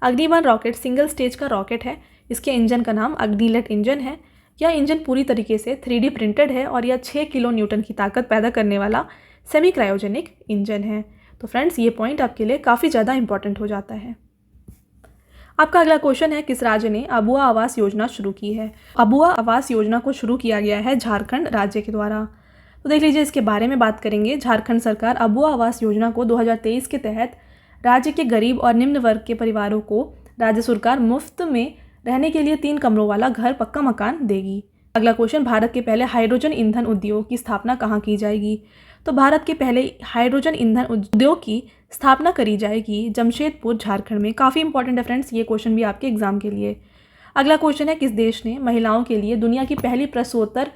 अग्निबाण रॉकेट सिंगल स्टेज का रॉकेट है। इसके इंजन का नाम अग्निलेट इंजन है। यह इंजन पूरी तरीके से 3D प्रिंटेड है और यह 6 किलो न्यूटन की ताकत पैदा करने वाला सेमी क्रायोजेनिक इंजन है। तो फ्रेंड्स, ये पॉइंट आपके लिए काफ़ी ज़्यादा इंपॉर्टेंट हो जाता है। आपका अगला क्वेश्चन है, किस राज्य ने अबुआ आवास योजना शुरू की है? अबुआ आवास योजना को शुरू किया गया है झारखंड राज्य के द्वारा। तो देख लीजिए, इसके बारे में बात करेंगे। झारखंड सरकार अबुआ आवास योजना को 2023 के तहत राज्य के गरीब और निम्न वर्ग के परिवारों को राज्य सरकार मुफ्त में रहने के लिए 3 कमरों वाला घर पक्का मकान देगी। अगला क्वेश्चन, भारत के पहले हाइड्रोजन ईंधन उद्योग की स्थापना कहाँ की जाएगी? तो भारत के पहले हाइड्रोजन ईंधन उद्योग की स्थापना करी जाएगी जमशेदपुर, झारखंड में। काफ़ी इंपॉर्टेंट है फ्रेंड्स ये क्वेश्चन भी आपके एग्जाम के लिए। अगला क्वेश्चन है, किस देश ने महिलाओं के लिए दुनिया की पहली प्रसूतर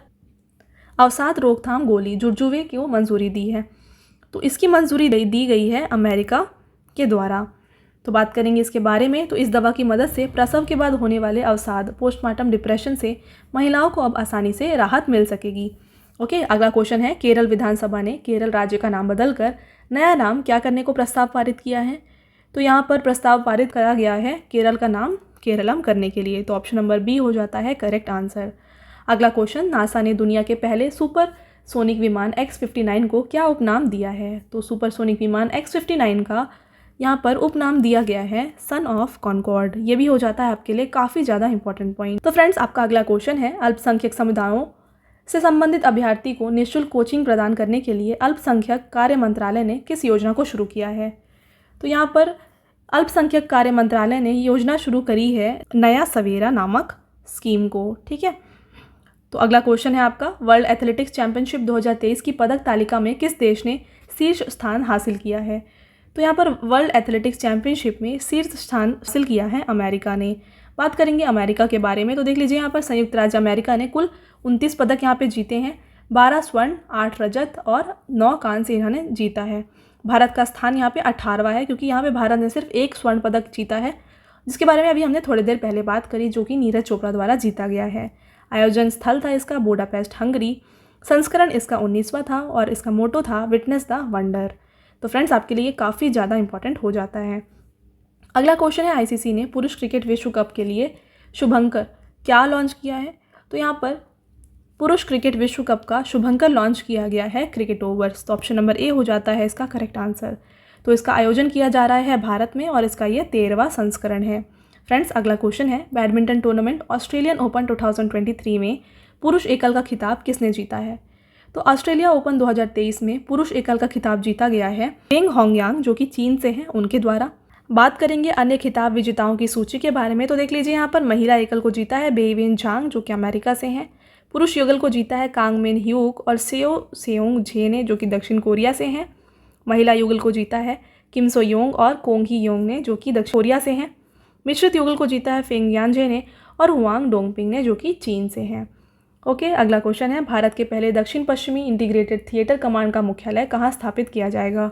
अवसाद रोकथाम गोली जुर्जुवे को मंजूरी दी है? तो इसकी मंजूरी दी गई है अमेरिका के द्वारा। तो बात करेंगे इसके बारे में। तो इस दवा की मदद से प्रसव के बाद होने वाले अवसाद, पोस्टमार्टम डिप्रेशन से महिलाओं को अब आसानी से राहत मिल सकेगी। ओके, अगला क्वेश्चन है, केरल विधानसभा ने केरल राज्य का नाम बदलकर नया नाम क्या करने को प्रस्ताव पारित किया है? तो यहाँ पर प्रस्ताव पारित करा गया है केरल का नाम केरलम करने के लिए। तो ऑप्शन नंबर बी हो जाता है करेक्ट आंसर। अगला क्वेश्चन, नासा ने दुनिया के पहले सुपर सोनिक विमान X-59 को क्या उपनाम दिया है? तो सुपर सोनिक विमान X-59 का यहाँ पर उपनाम दिया गया है सन ऑफ कॉनकॉर्ड। ये भी हो जाता है आपके लिए काफ़ी ज़्यादा इंपॉर्टेंट पॉइंट। तो फ्रेंड्स, आपका अगला क्वेश्चन है, अल्पसंख्यक समुदायों से संबंधित अभ्यर्थी को निःशुल्क कोचिंग प्रदान करने के लिए अल्पसंख्यक कार्य मंत्रालय ने किस योजना को शुरू किया है? तो यहाँ पर अल्पसंख्यक कार्य मंत्रालय ने योजना शुरू करी है नया सवेरा नामक स्कीम को। ठीक है, तो अगला क्वेश्चन है आपका, वर्ल्ड एथलेटिक्स चैंपियनशिप 2023 की पदक तालिका में किस देश ने शीर्ष स्थान हासिल किया है? तो यहाँ पर वर्ल्ड एथलेटिक्स चैंपियनशिप में शीर्ष स्थान हासिल किया है अमेरिका ने। बात करेंगे अमेरिका के बारे में। तो देख लीजिए, यहाँ पर संयुक्त राज्य अमेरिका ने कुल 29 पदक यहाँ पे जीते हैं। 12 स्वर्ण, 8 रजत और 9 कांस्य इन्होंने जीता है। भारत का स्थान यहाँ पे 18वां है, क्योंकि यहाँ पे भारत ने सिर्फ 1 स्वर्ण पदक जीता है, जिसके बारे में अभी हमने थोड़ी देर पहले बात करी, जो कि नीरज चोपड़ा द्वारा जीता गया है। आयोजन स्थल था इसका बुडापेस्ट, हंगरी। संस्करण इसका 19वां था और इसका मोटो था विटनेस द वंडर। तो फ्रेंड्स, आपके लिए काफ़ी ज़्यादा इंपॉर्टेंट हो जाता है। अगला क्वेश्चन है, आईसीसी ने पुरुष क्रिकेट विश्व कप के लिए शुभंकर क्या लॉन्च किया है? तो यहाँ पर पुरुष क्रिकेट विश्व कप का शुभंकर लॉन्च किया गया है क्रिकेट ओवर्स। तो ऑप्शन नंबर ए हो जाता है इसका करेक्ट आंसर। तो इसका आयोजन किया जा रहा है भारत में और इसका ये 13वां संस्करण है। फ्रेंड्स, अगला क्वेश्चन है, बैडमिंटन टूर्नामेंट ऑस्ट्रेलियन ओपन 2023 में पुरुष एकल का खिताब किसने जीता है? तो ऑस्ट्रेलिया ओपन 2023 में पुरुष एकल का खिताब जीता गया है फेंग होंगयांग, जो कि चीन से हैं, उनके द्वारा। बात करेंगे अन्य खिताब विजेताओं की सूची के बारे में। तो देख लीजिए, यहाँ पर महिला एकल को जीता है बेईवेन झांग, जो कि अमेरिका से हैं। पुरुष युगल को जीता है कांग मिन ह्यूक और सेओ सेओंग झे ने, जो कि दक्षिण कोरिया से हैं। महिला युगल को जीता है किम सो योंग और कोंग ही योंग ने, जो कि दक्षिण कोरिया से हैं। मिश्रित युगल को जीता है फेंग यानजे ने और हुआंग डोंगपिंग ने, जो कि चीन से हैं। ओके, अगला क्वेश्चन है, भारत के पहले दक्षिण पश्चिमी इंटीग्रेटेड थिएटर कमांड का मुख्यालय कहाँ स्थापित किया जाएगा?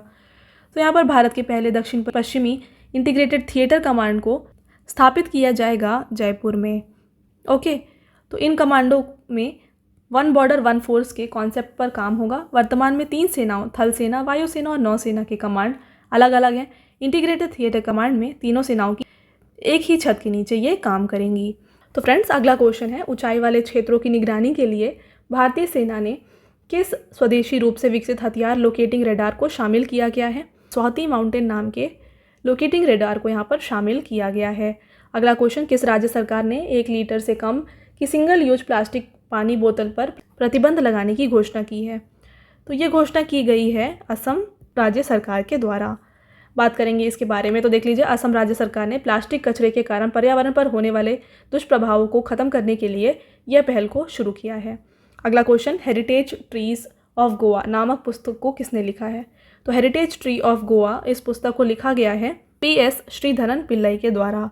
तो यहाँ पर भारत के पहले दक्षिण पश्चिमी इंटीग्रेटेड थिएटर कमांड को स्थापित किया जाएगा जयपुर में। ओके, तो इन कमांडों में वन बॉर्डर वन फोर्स के कॉन्सेप्ट पर काम होगा। वर्तमान में 3 सेनाओं, थल सेना, वायुसेना और नौसेना के कमांड अलग अलग हैं। इंटीग्रेटेड थिएटर कमांड में तीनों सेनाओं की एक ही छत के नीचे ये काम करेंगी। तो फ्रेंड्स, अगला क्वेश्चन है, ऊंचाई वाले क्षेत्रों की निगरानी के लिए भारतीय सेना ने किस स्वदेशी रूप से विकसित हथियार लोकेटिंग रेडार को शामिल किया गया है? स्वाति माउंटेन नाम के लोकेटिंग रेडार को यहाँ पर शामिल किया गया है। अगला क्वेश्चन, किस राज्य सरकार ने 1 लीटर से कम की सिंगल यूज प्लास्टिक पानी बोतल पर प्रतिबंध लगाने की घोषणा की है? तो ये घोषणा की गई है असम राज्य सरकार के द्वारा। बात करेंगे इसके बारे में। तो देख लीजिए, असम राज्य सरकार ने प्लास्टिक कचरे के कारण पर्यावरण पर होने वाले दुष्प्रभावों को खत्म करने के लिए यह पहल को शुरू किया है। अगला question, heritage trees of Goa नामक पुस्तक को किसने लिखा है? तो हेरिटेज ट्री ऑफ गोवा इस पुस्तक को लिखा गया है PS श्रीधरन पिल्लई के द्वारा।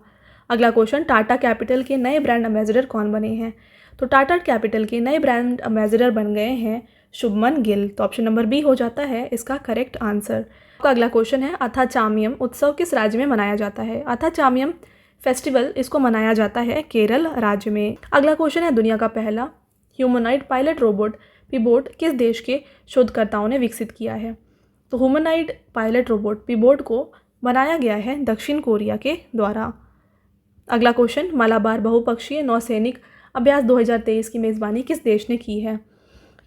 अगला क्वेश्चन, टाटा कैपिटल के नए ब्रांड एम्बेसडर कौन बने हैं? तो टाटा कैपिटल के नए ब्रांड एम्बेसडर बन गए हैं शुभमन गिल। तो ऑप्शन नंबर बी हो जाता है इसका करेक्ट आंसर। अगला क्वेश्चन है, अथाचाम्यम उत्सव किस राज्य में मनाया जाता है? अथाचाम्यम फेस्टिवल इसको मनाया जाता है केरल राज्य में। अगला क्वेश्चन है, दुनिया का पहला ह्यूमनॉइड पायलट रोबोट पीबोट किस देश के शोधकर्ताओं ने विकसित किया है? तो ह्यूमनॉइड पायलट रोबोट पीबोट को बनाया गया है दक्षिण कोरिया के द्वारा। अगला क्वेश्चन, मलाबार बहुपक्षीय नौसैनिक अभ्यास 2023 की मेज़बानी किस देश ने की है?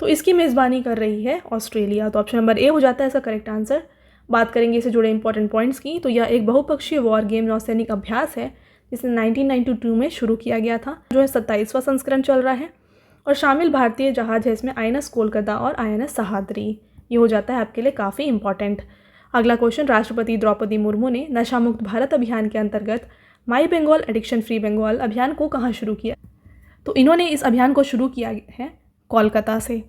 तो इसकी मेज़बानी कर रही है ऑस्ट्रेलिया। तो ऑप्शन नंबर ए हो जाता है इसका करेक्ट आंसर। बात करेंगे इससे जुड़े इंपॉर्टेंट पॉइंट्स की। तो यह एक बहुपक्षीय वॉर गेम नौसैनिक अभ्यास है जिसे 1992 में शुरू किया गया था, जो है 27वां संस्करण चल रहा है और शामिल भारतीय जहाज है इसमें INS कोलकाता और INS सहाद्री। ये हो जाता है आपके लिए काफ़ी इंपॉर्टेंट। अगला क्वेश्चन, राष्ट्रपति द्रौपदी मुर्मू ने नशा मुक्त भारत अभियान के अंतर्गत माई बंगाल एडिक्शन फ्री बंगाल अभियान को कहाँ शुरू किया? तो इन्होंने इस अभियान को शुरू किया है कोलकाता से।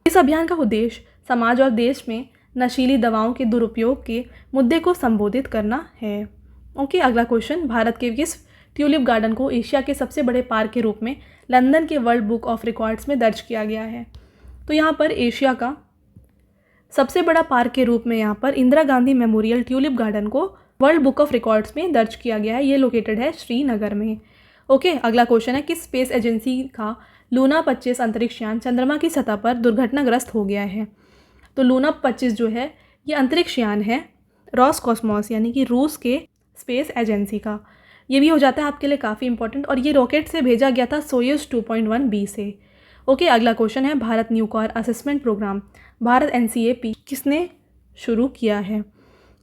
इस अभियान का उद्देश्य समाज और देश में नशीली दवाओं के दुरुपयोग के मुद्दे को संबोधित करना है। ओके, अगला क्वेश्चन, भारत के किस ट्यूलिप गार्डन को एशिया के सबसे बड़े पार्क के रूप में लंदन के वर्ल्ड बुक ऑफ रिकॉर्ड्स में दर्ज किया गया है? तो यहाँ पर एशिया का सबसे बड़ा पार्क के रूप में यहाँ पर Indira Gandhi memorial tulip garden को वर्ल्ड बुक ऑफ रिकॉर्ड्स में दर्ज किया गया है। ये लोकेटेड है श्रीनगर में। ओके, अगला क्वेश्चन है, किस स्पेस एजेंसी का लूना 25 अंतरिक्ष यान चंद्रमा की सतह पर दुर्घटनाग्रस्त हो गया है? तो लूना 25 जो है ये अंतरिक्ष यान है रॉसकॉस्मॉस यानी कि रूस के स्पेस एजेंसी का। ये भी हो जाता है आपके लिए काफ़ी इंपॉर्टेंट, और ये रॉकेट से भेजा गया था सोयूज 2.1B से। ओके, अगला क्वेश्चन है, Bharat nuclear assessment programme Bharat NCAP किसने शुरू किया है?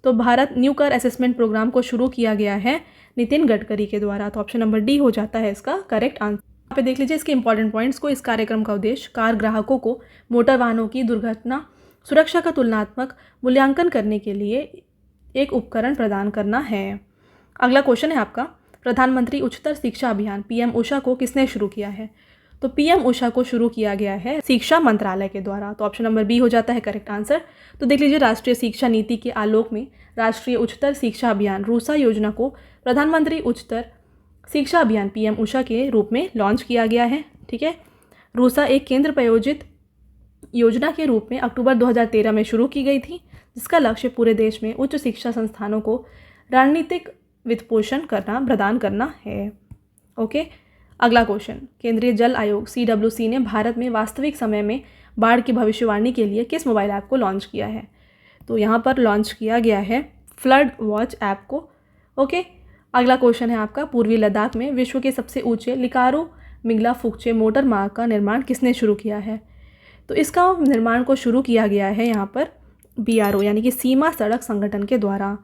तो भारत न्यूक्लियर असेसमेंट प्रोग्राम को शुरू किया गया है नितिन गडकरी के द्वारा। तो ऑप्शन नंबर डी हो जाता है इसका करेक्ट आंसर। यहाँ पे देख लीजिए इसके इंपॉर्टेंट पॉइंट्स को। इस कार्यक्रम का उद्देश्य कार ग्राहकों को मोटर वाहनों की दुर्घटना सुरक्षा का तुलनात्मक मूल्यांकन करने के लिए एक उपकरण प्रदान करना है। अगला क्वेश्चन है आपका, प्रधानमंत्री उच्चतर शिक्षा अभियान PM उषा को किसने शुरू किया है? तो PM उषा को शुरू किया गया है शिक्षा मंत्रालय के द्वारा। तो ऑप्शन नंबर बी हो जाता है करेक्ट आंसर। तो देख लीजिए राष्ट्रीय शिक्षा नीति के आलोक में राष्ट्रीय उच्चतर शिक्षा अभियान रूसा योजना को प्रधानमंत्री उच्चतर शिक्षा अभियान PM उषा के रूप में लॉन्च किया गया है। ठीक है, रूसा एक केंद्र प्रायोजित योजना के रूप में अक्टूबर 2013 में शुरू की गई थी, जिसका लक्ष्य पूरे देश में उच्च शिक्षा संस्थानों को रणनीतिक वित्तपोषण प्रदान करना है। ओके, अगला क्वेश्चन, केंद्रीय जल आयोग CWC ने भारत में वास्तविक समय में बाढ़ की भविष्यवाणी के लिए किस मोबाइल ऐप को लॉन्च किया है? तो यहाँ पर लॉन्च किया गया है फ्लड वॉच ऐप को। ओके, अगला क्वेश्चन है आपका, पूर्वी लद्दाख में विश्व के सबसे ऊंचे लिकारू मिंगला फुकचे मोटर मार्ग का निर्माण किसने शुरू किया है? तो इसका निर्माण को शुरू किया गया है यहाँ पर BRO यानी कि सीमा सड़क संगठन के द्वारा।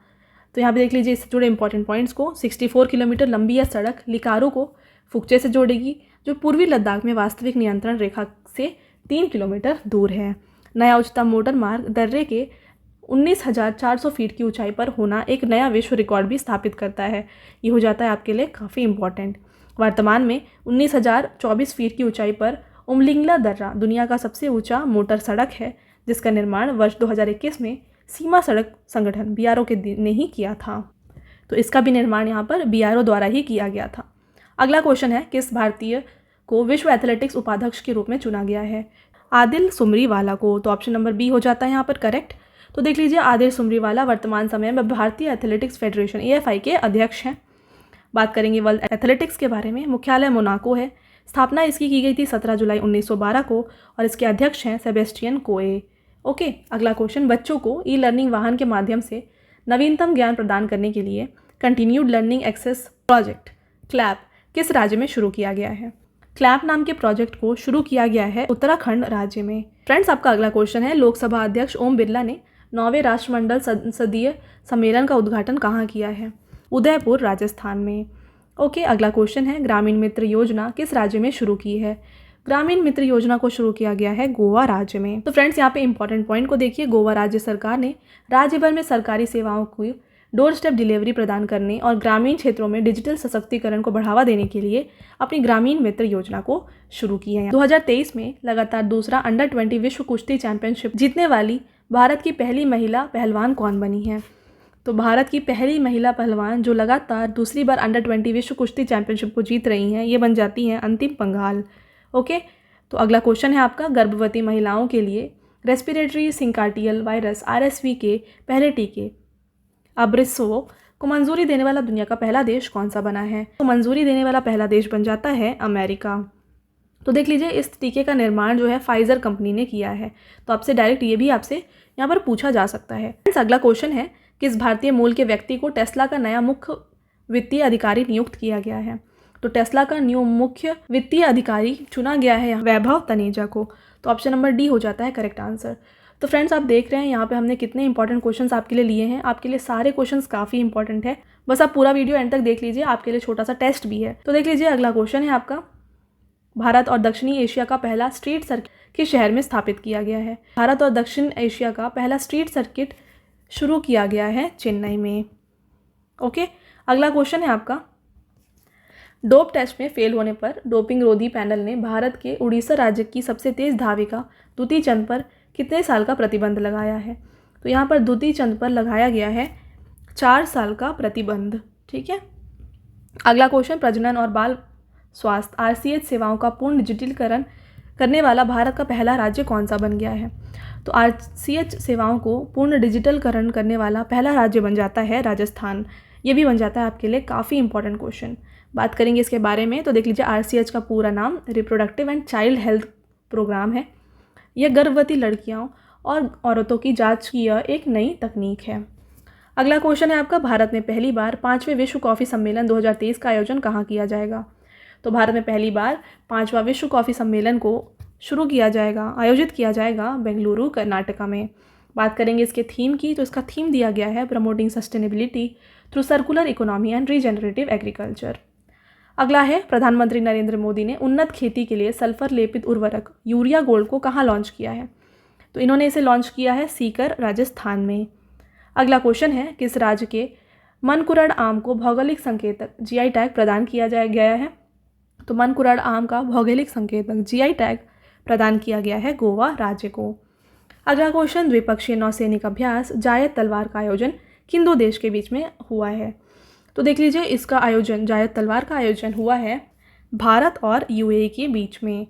तो यहाँ पे देख लीजिए इससे जुड़े इंपॉर्टेंट पॉइंट्स को। 64 किलोमीटर लंबी यह सड़क लिकारू को फुकचे से जोड़ेगी, जो पूर्वी लद्दाख में वास्तविक नियंत्रण रेखा से 3 किलोमीटर दूर है। नया उच्चतम मोटर मार्ग दर्रे के 19,400 फीट की ऊंचाई पर होना एक नया विश्व रिकॉर्ड भी स्थापित करता है। ये हो जाता है आपके लिए काफ़ी इंपॉर्टेंट। वर्तमान में 19,024 फीट की ऊंचाई पर उमलिंगला दर्रा दुनिया का सबसे ऊंचा मोटर सड़क है, जिसका निर्माण वर्ष 2021 में सीमा सड़क संगठन BRO ने ही किया था। तो इसका भी निर्माण यहाँ पर BRO द्वारा ही किया गया था। अगला क्वेश्चन है, किस भारतीय को विश्व एथलेटिक्स उपाध्यक्ष के रूप में चुना गया है? आदिल सुमरीवाला को। तो ऑप्शन नंबर बी हो जाता है यहाँ पर करेक्ट। तो देख लीजिए आदिल सुमरीवाला वर्तमान समय में भारतीय एथलेटिक्स फेडरेशन AFI के अध्यक्ष हैं। बात करेंगे वर्ल्ड एथलेटिक्स के बारे में। मुख्यालय मोनाको है। स्थापना इसकी की गई थी 17 जुलाई 1912 को, और इसके अध्यक्ष हैं सेबेस्टियन कोए। ओके, अगला क्वेश्चन, बच्चों को ई-लर्निंग वाहन के माध्यम से नवीनतम ज्ञान प्रदान करने के लिए continued learning access project CLAP किस राज्य में शुरू किया गया है? क्लैप नाम के प्रोजेक्ट को शुरू किया गया है उत्तराखंड राज्य में। फ्रेंड्स, आपका अगला क्वेश्चन है, लोकसभा अध्यक्ष ओम बिरला ने 9वें राष्ट्रमंडल संसदीय सम्मेलन का उद्घाटन कहाँ किया है? उदयपुर राजस्थान में। ओके, अगला क्वेश्चन है, ग्रामीण मित्र योजना किस राज्य में शुरू की है? ग्रामीण मित्र योजना को शुरू किया गया है गोवा राज्य में। तो फ्रेंड्स, यहाँ पे इंपॉर्टेंट पॉइंट को देखिए। गोवा राज्य सरकार ने राज्य भर में सरकारी सेवाओं को डोर स्टेप डिलीवरी प्रदान करने और ग्रामीण क्षेत्रों में डिजिटल सशक्तिकरण को बढ़ावा देने के लिए अपनी ग्रामीण मित्र योजना को शुरू की है। 2023 में लगातार दूसरा अंडर 20 विश्व कुश्ती चैंपियनशिप जीतने वाली भारत की पहली महिला पहलवान कौन बनी है? तो भारत की पहली महिला पहलवान जो लगातार दूसरी बार अंडर 20 विश्व कुश्ती चैंपियनशिप को जीत रही हैं, ये बन जाती हैं अंतिम पंघाल। ओके, तो अगला क्वेश्चन है आपका, गर्भवती महिलाओं के लिए रेस्पिरेटरी सिंकार्टियल वायरस RSV के पहले टीके अब्रिसो को मंजूरी देने वाला दुनिया का पहला देश कौन सा बना है? तो मंजूरी देने वाला पहला देश बन जाता है अमेरिका। तो देख लीजिए इस टीके का निर्माण जो है फाइजर कंपनी ने किया है। तो आपसे डायरेक्ट ये भी आपसे यहाँ पर पूछा जा सकता है। अगला क्वेश्चन है, किस भारतीय मूल के व्यक्ति को टेस्ला का नया मुख्य वित्तीय अधिकारी नियुक्त किया गया है? तो टेस्ला का न्यू मुख्य वित्तीय अधिकारी चुना गया है वैभव तनेजा को। तो ऑप्शन नंबर डी हो जाता है करेक्ट आंसर। तो फ्रेंड्स, आप देख रहे हैं यहाँ पे हमने कितने इंपॉर्टेंट क्वेश्चंस आपके लिए लिए हैं। आपके लिए सारे क्वेश्चंस काफ़ी इंपॉर्टेंट है, बस आप पूरा वीडियो एंड तक देख लीजिए, आपके लिए छोटा सा टेस्ट भी है। तो देख लीजिए अगला क्वेश्चन है आपका, भारत और दक्षिणी एशिया का पहला स्ट्रीट सर्किट किस शहर में स्थापित किया गया है? भारत और दक्षिण एशिया का पहला स्ट्रीट सर्किट शुरू किया गया है चेन्नई में। ओके, अगला क्वेश्चन है आपका, डोप टेस्ट में फेल होने पर डोपिंग रोधी पैनल ने भारत के उड़ीसा राज्य की सबसे तेज धाविका द्युति चंद पर कितने साल का प्रतिबंध लगाया है? तो यहाँ पर द्युति चंद पर लगाया गया है 4 साल का प्रतिबंध। ठीक है, अगला क्वेश्चन, प्रजनन और बाल स्वास्थ्य RCH सेवाओं का पूर्ण डिजिटलीकरण करने वाला भारत का पहला राज्य कौन सा बन गया है? तो RCH सेवाओं को पूर्ण डिजिटलकरण करने वाला पहला राज्य बन जाता है राजस्थान। ये भी बन जाता है आपके लिए काफ़ी इंपॉर्टेंट क्वेश्चन। बात करेंगे इसके बारे में तो देख लीजिए, RCH का पूरा नाम reproductive and child health programme है। यह गर्भवती लड़कियों और औरतों की जांच की यह एक नई तकनीक है। अगला क्वेश्चन है आपका, भारत में पहली बार 5वें विश्व कॉफ़ी सम्मेलन 2023 का आयोजन कहाँ किया जाएगा? तो भारत में पहली बार 5वां विश्व कॉफ़ी सम्मेलन को आयोजित किया जाएगा बेंगलुरु कर्नाटका में। बात करेंगे इसके थीम की, तो इसका थीम दिया गया है promoting sustainability through circular economy and regenerative agriculture. अगला है, प्रधानमंत्री नरेंद्र मोदी ने उन्नत खेती के लिए सल्फर लेपित उर्वरक यूरिया गोल्ड को कहाँ लॉन्च किया है? तो इन्होंने इसे लॉन्च किया है सीकर राजस्थान में। अगला क्वेश्चन है, किस राज्य के मनकुरड़ आम को भौगोलिक संकेतक GI टैग प्रदान किया गया है? तो मनकुरड़ आम का भौगोलिक संकेतक GI टैग प्रदान किया गया है गोवा राज्य को। अगला क्वेश्चन, द्विपक्षीय नौसैनिक अभ्यास जायद तलवार का आयोजन किन दो देश के बीच में हुआ है? तो देख लीजिए, इसका आयोजन जायद तलवार का आयोजन हुआ है भारत और UAE के बीच में।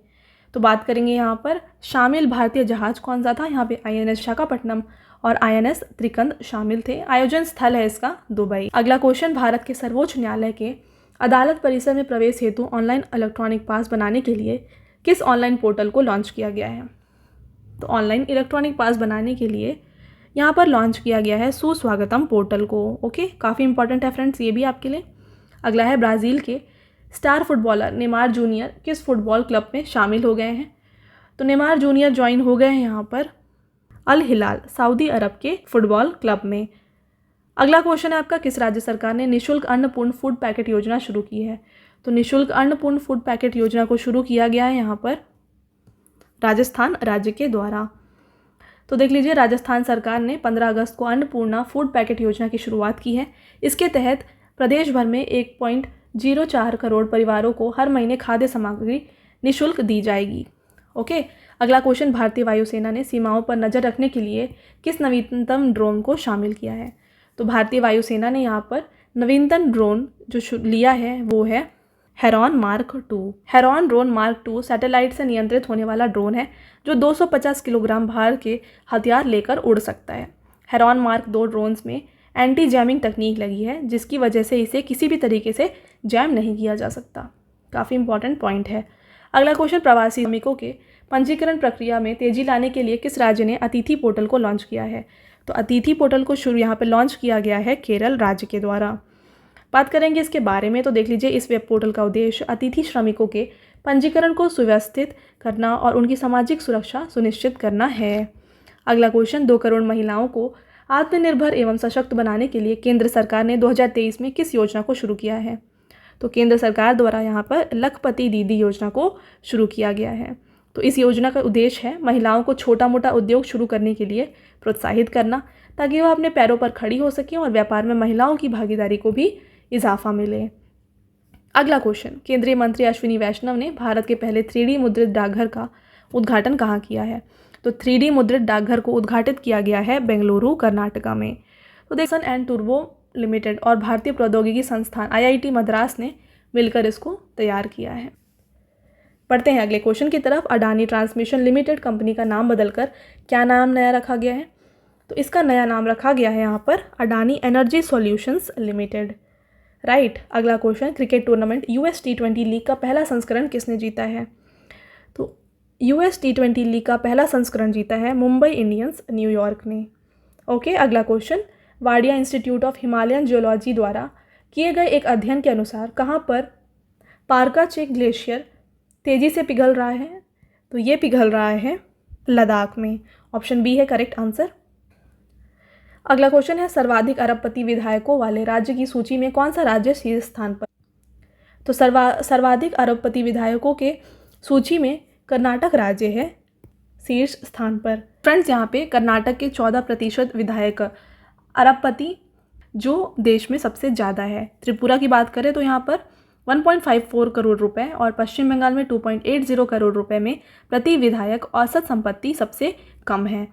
तो बात करेंगे यहाँ पर शामिल भारतीय जहाज कौन सा था? यहाँ पे INS विशाखापट्टनम और INS त्रिकंद शामिल थे। आयोजन स्थल है इसका दुबई। अगला क्वेश्चन, भारत के सर्वोच्च न्यायालय के अदालत परिसर में प्रवेश हेतु ऑनलाइन इलेक्ट्रॉनिक पास बनाने के लिए किस ऑनलाइन पोर्टल को लॉन्च किया गया है? तो ऑनलाइन इलेक्ट्रॉनिक पास बनाने के लिए यहाँ पर लॉन्च किया गया है सुस्वागतम पोर्टल को। ओके, काफ़ी इंपॉर्टेंट है फ्रेंड्स ये भी आपके लिए। अगला है, ब्राज़ील के स्टार फुटबॉलर नेमार जूनियर किस फुटबॉल क्लब में शामिल हो गए हैं? तो नेमार जूनियर ज्वाइन हो गए हैं यहाँ पर अल हिलाल सऊदी अरब के फुटबॉल क्लब में। अगला क्वेश्चन है आपका, किस राज्य सरकार ने निःशुल्क अन्नपूर्ण फूड पैकेट योजना शुरू की है? तो निःशुल्क अन्नपूर्ण फूड पैकेट योजना को शुरू किया गया है यहाँ पर राजस्थान राज्य के द्वारा। तो देख लीजिए, राजस्थान सरकार ने 15 अगस्त को अन्नपूर्णा फूड पैकेट योजना की शुरुआत की है। इसके तहत प्रदेश भर में 1.04 करोड़ परिवारों को हर महीने खाद्य सामग्री निःशुल्क दी जाएगी। ओके, अगला क्वेश्चन, भारतीय वायुसेना ने सीमाओं पर नज़र रखने के लिए किस नवीनतम ड्रोन को शामिल किया है? तो भारतीय वायुसेना ने यहाँ पर नवीनतम ड्रोन जो लिया है वो है heron mark 2। Heron drone mark 2 satellite से नियंत्रित होने वाला ड्रोन है जो 250 किलोग्राम भार के हथियार लेकर उड़ सकता है। हेरॉन मार्क 2 ड्रोन्स में एंटी जैमिंग तकनीक लगी है जिसकी वजह से इसे किसी भी तरीके से जैम नहीं किया जा सकता। काफ़ी इंपॉर्टेंट पॉइंट है। अगला क्वेश्चन, प्रवासी श्रमिकों के पंजीकरण प्रक्रिया में तेजी लाने के लिए किस राज्य ने अतिथि पोर्टल को लॉन्च किया है? तो अतिथि पोर्टल को यहाँ पर लॉन्च किया गया है केरल राज्य के द्वारा। बात करेंगे इसके बारे में तो देख लीजिए, इस वेब पोर्टल का उद्देश्य अतिथि श्रमिकों के पंजीकरण को सुव्यवस्थित करना और उनकी सामाजिक सुरक्षा सुनिश्चित करना है। अगला क्वेश्चन, 2 करोड़ महिलाओं को आत्मनिर्भर एवं सशक्त बनाने के लिए केंद्र सरकार ने 2023 में किस योजना को शुरू किया है? तो केंद्र सरकार द्वारा यहाँ पर लखपति दीदी योजना को शुरू किया गया है। तो इस योजना का उद्देश्य है महिलाओं को छोटा मोटा उद्योग शुरू करने के लिए प्रोत्साहित करना ताकि वह अपने पैरों पर खड़ी हो सकें और व्यापार में महिलाओं की भागीदारी को भी इजाफा मिले। अगला क्वेश्चन, केंद्रीय मंत्री अश्विनी वैष्णव ने भारत के पहले 3D मुद्रित डाकघर का उद्घाटन कहाँ किया है? तो 3D मुद्रित डाकघर को उद्घाटित किया गया है बेंगलुरु कर्नाटका में। तो डेक्सन एंड टर्बो लिमिटेड और भारतीय प्रौद्योगिकी संस्थान IIT मद्रास ने मिलकर इसको तैयार किया है। पढ़ते हैं अगले क्वेश्चन की तरफ। अडानी ट्रांसमिशन लिमिटेड कंपनी का नाम बदलकर क्या नाम नया रखा गया है? तो इसका नया नाम रखा गया है यहाँ पर Adani energy solutions limited. Right. अगला question, cricket tournament US T20 league का पहला संस्करण किसने जीता है? तो US T20 लीग का पहला संस्करण जीता है मुंबई इंडियंस न्यूयॉर्क ने। ओके, अगला question, Wadia institute of Himalayan geology द्वारा किए गए एक अध्ययन के अनुसार कहाँ पर पारका-चेक ग्लेशियर तेज़ी से पिघल रहा है? तो ये पिघल रहा है लद्दाख में। ऑप्शन बी है करेक्ट आंसर। अगला क्वेश्चन है, सर्वाधिक अरबपति विधायकों वाले राज्य की सूची में कौन सा राज्य शीर्ष स्थान पर? तो सर्वाधिक अरबपति विधायकों के सूची में कर्नाटक राज्य है शीर्ष स्थान पर। फ्रेंड्स, यहाँ पे कर्नाटक के 14% विधायक अरबपति जो देश में सबसे ज़्यादा है। त्रिपुरा की बात करें तो यहाँ पर 1.54 करोड़ रुपए और पश्चिम बंगाल में 2.80 करोड़ रुपए में प्रति विधायक औसत संपत्ति सबसे कम है।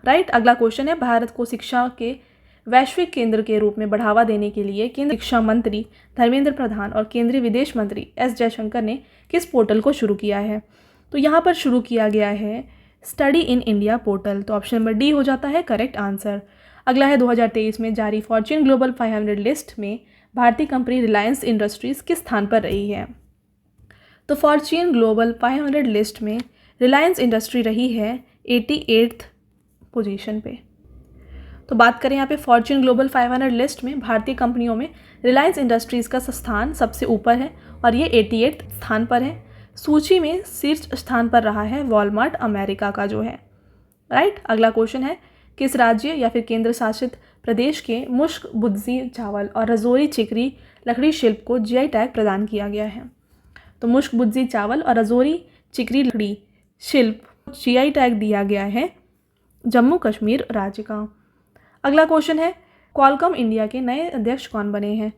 राइट। अगला क्वेश्चन है, भारत को शिक्षा के वैश्विक केंद्र के रूप में बढ़ावा देने के लिए केंद्रीय शिक्षा मंत्री धर्मेंद्र प्रधान और केंद्रीय विदेश मंत्री S जयशंकर ने किस पोर्टल को शुरू किया है? तो यहाँ पर शुरू किया गया है स्टडी इन इंडिया पोर्टल, तो ऑप्शन नंबर डी हो जाता है करेक्ट आंसर। अगला है 2023 में जारी फॉर्च्यून ग्लोबल 500 लिस्ट में भारतीय कंपनी रिलायंस इंडस्ट्रीज़ किस स्थान पर रही है? तो फॉर्च्यून ग्लोबल 500 लिस्ट में रिलायंस इंडस्ट्री रही है 88th पोजीशन पे। तो बात करें यहाँ पे फॉर्च्यून ग्लोबल 500 लिस्ट में भारतीय कंपनियों में रिलायंस इंडस्ट्रीज़ का स्थान सबसे ऊपर है और ये 88th स्थान पर है। सूची में शीर्ष स्थान पर रहा है वॉलमार्ट अमेरिका का जो है, राइट। अगला क्वेश्चन है किस राज्य या फिर केंद्र शासित प्रदेश के मुश्क बुद्जी चावल और रजौरी चिकरी लकड़ी शिल्प को जीआई टैग प्रदान किया गया है? तो मुश्क बुद्जी चावल और रजौरी चिकरी लकड़ी शिल्प जीआई टैग दिया गया है जम्मू कश्मीर राज्य का। अगला क्वेश्चन है क्वालकॉम इंडिया के नए अध्यक्ष कौन बने हैं?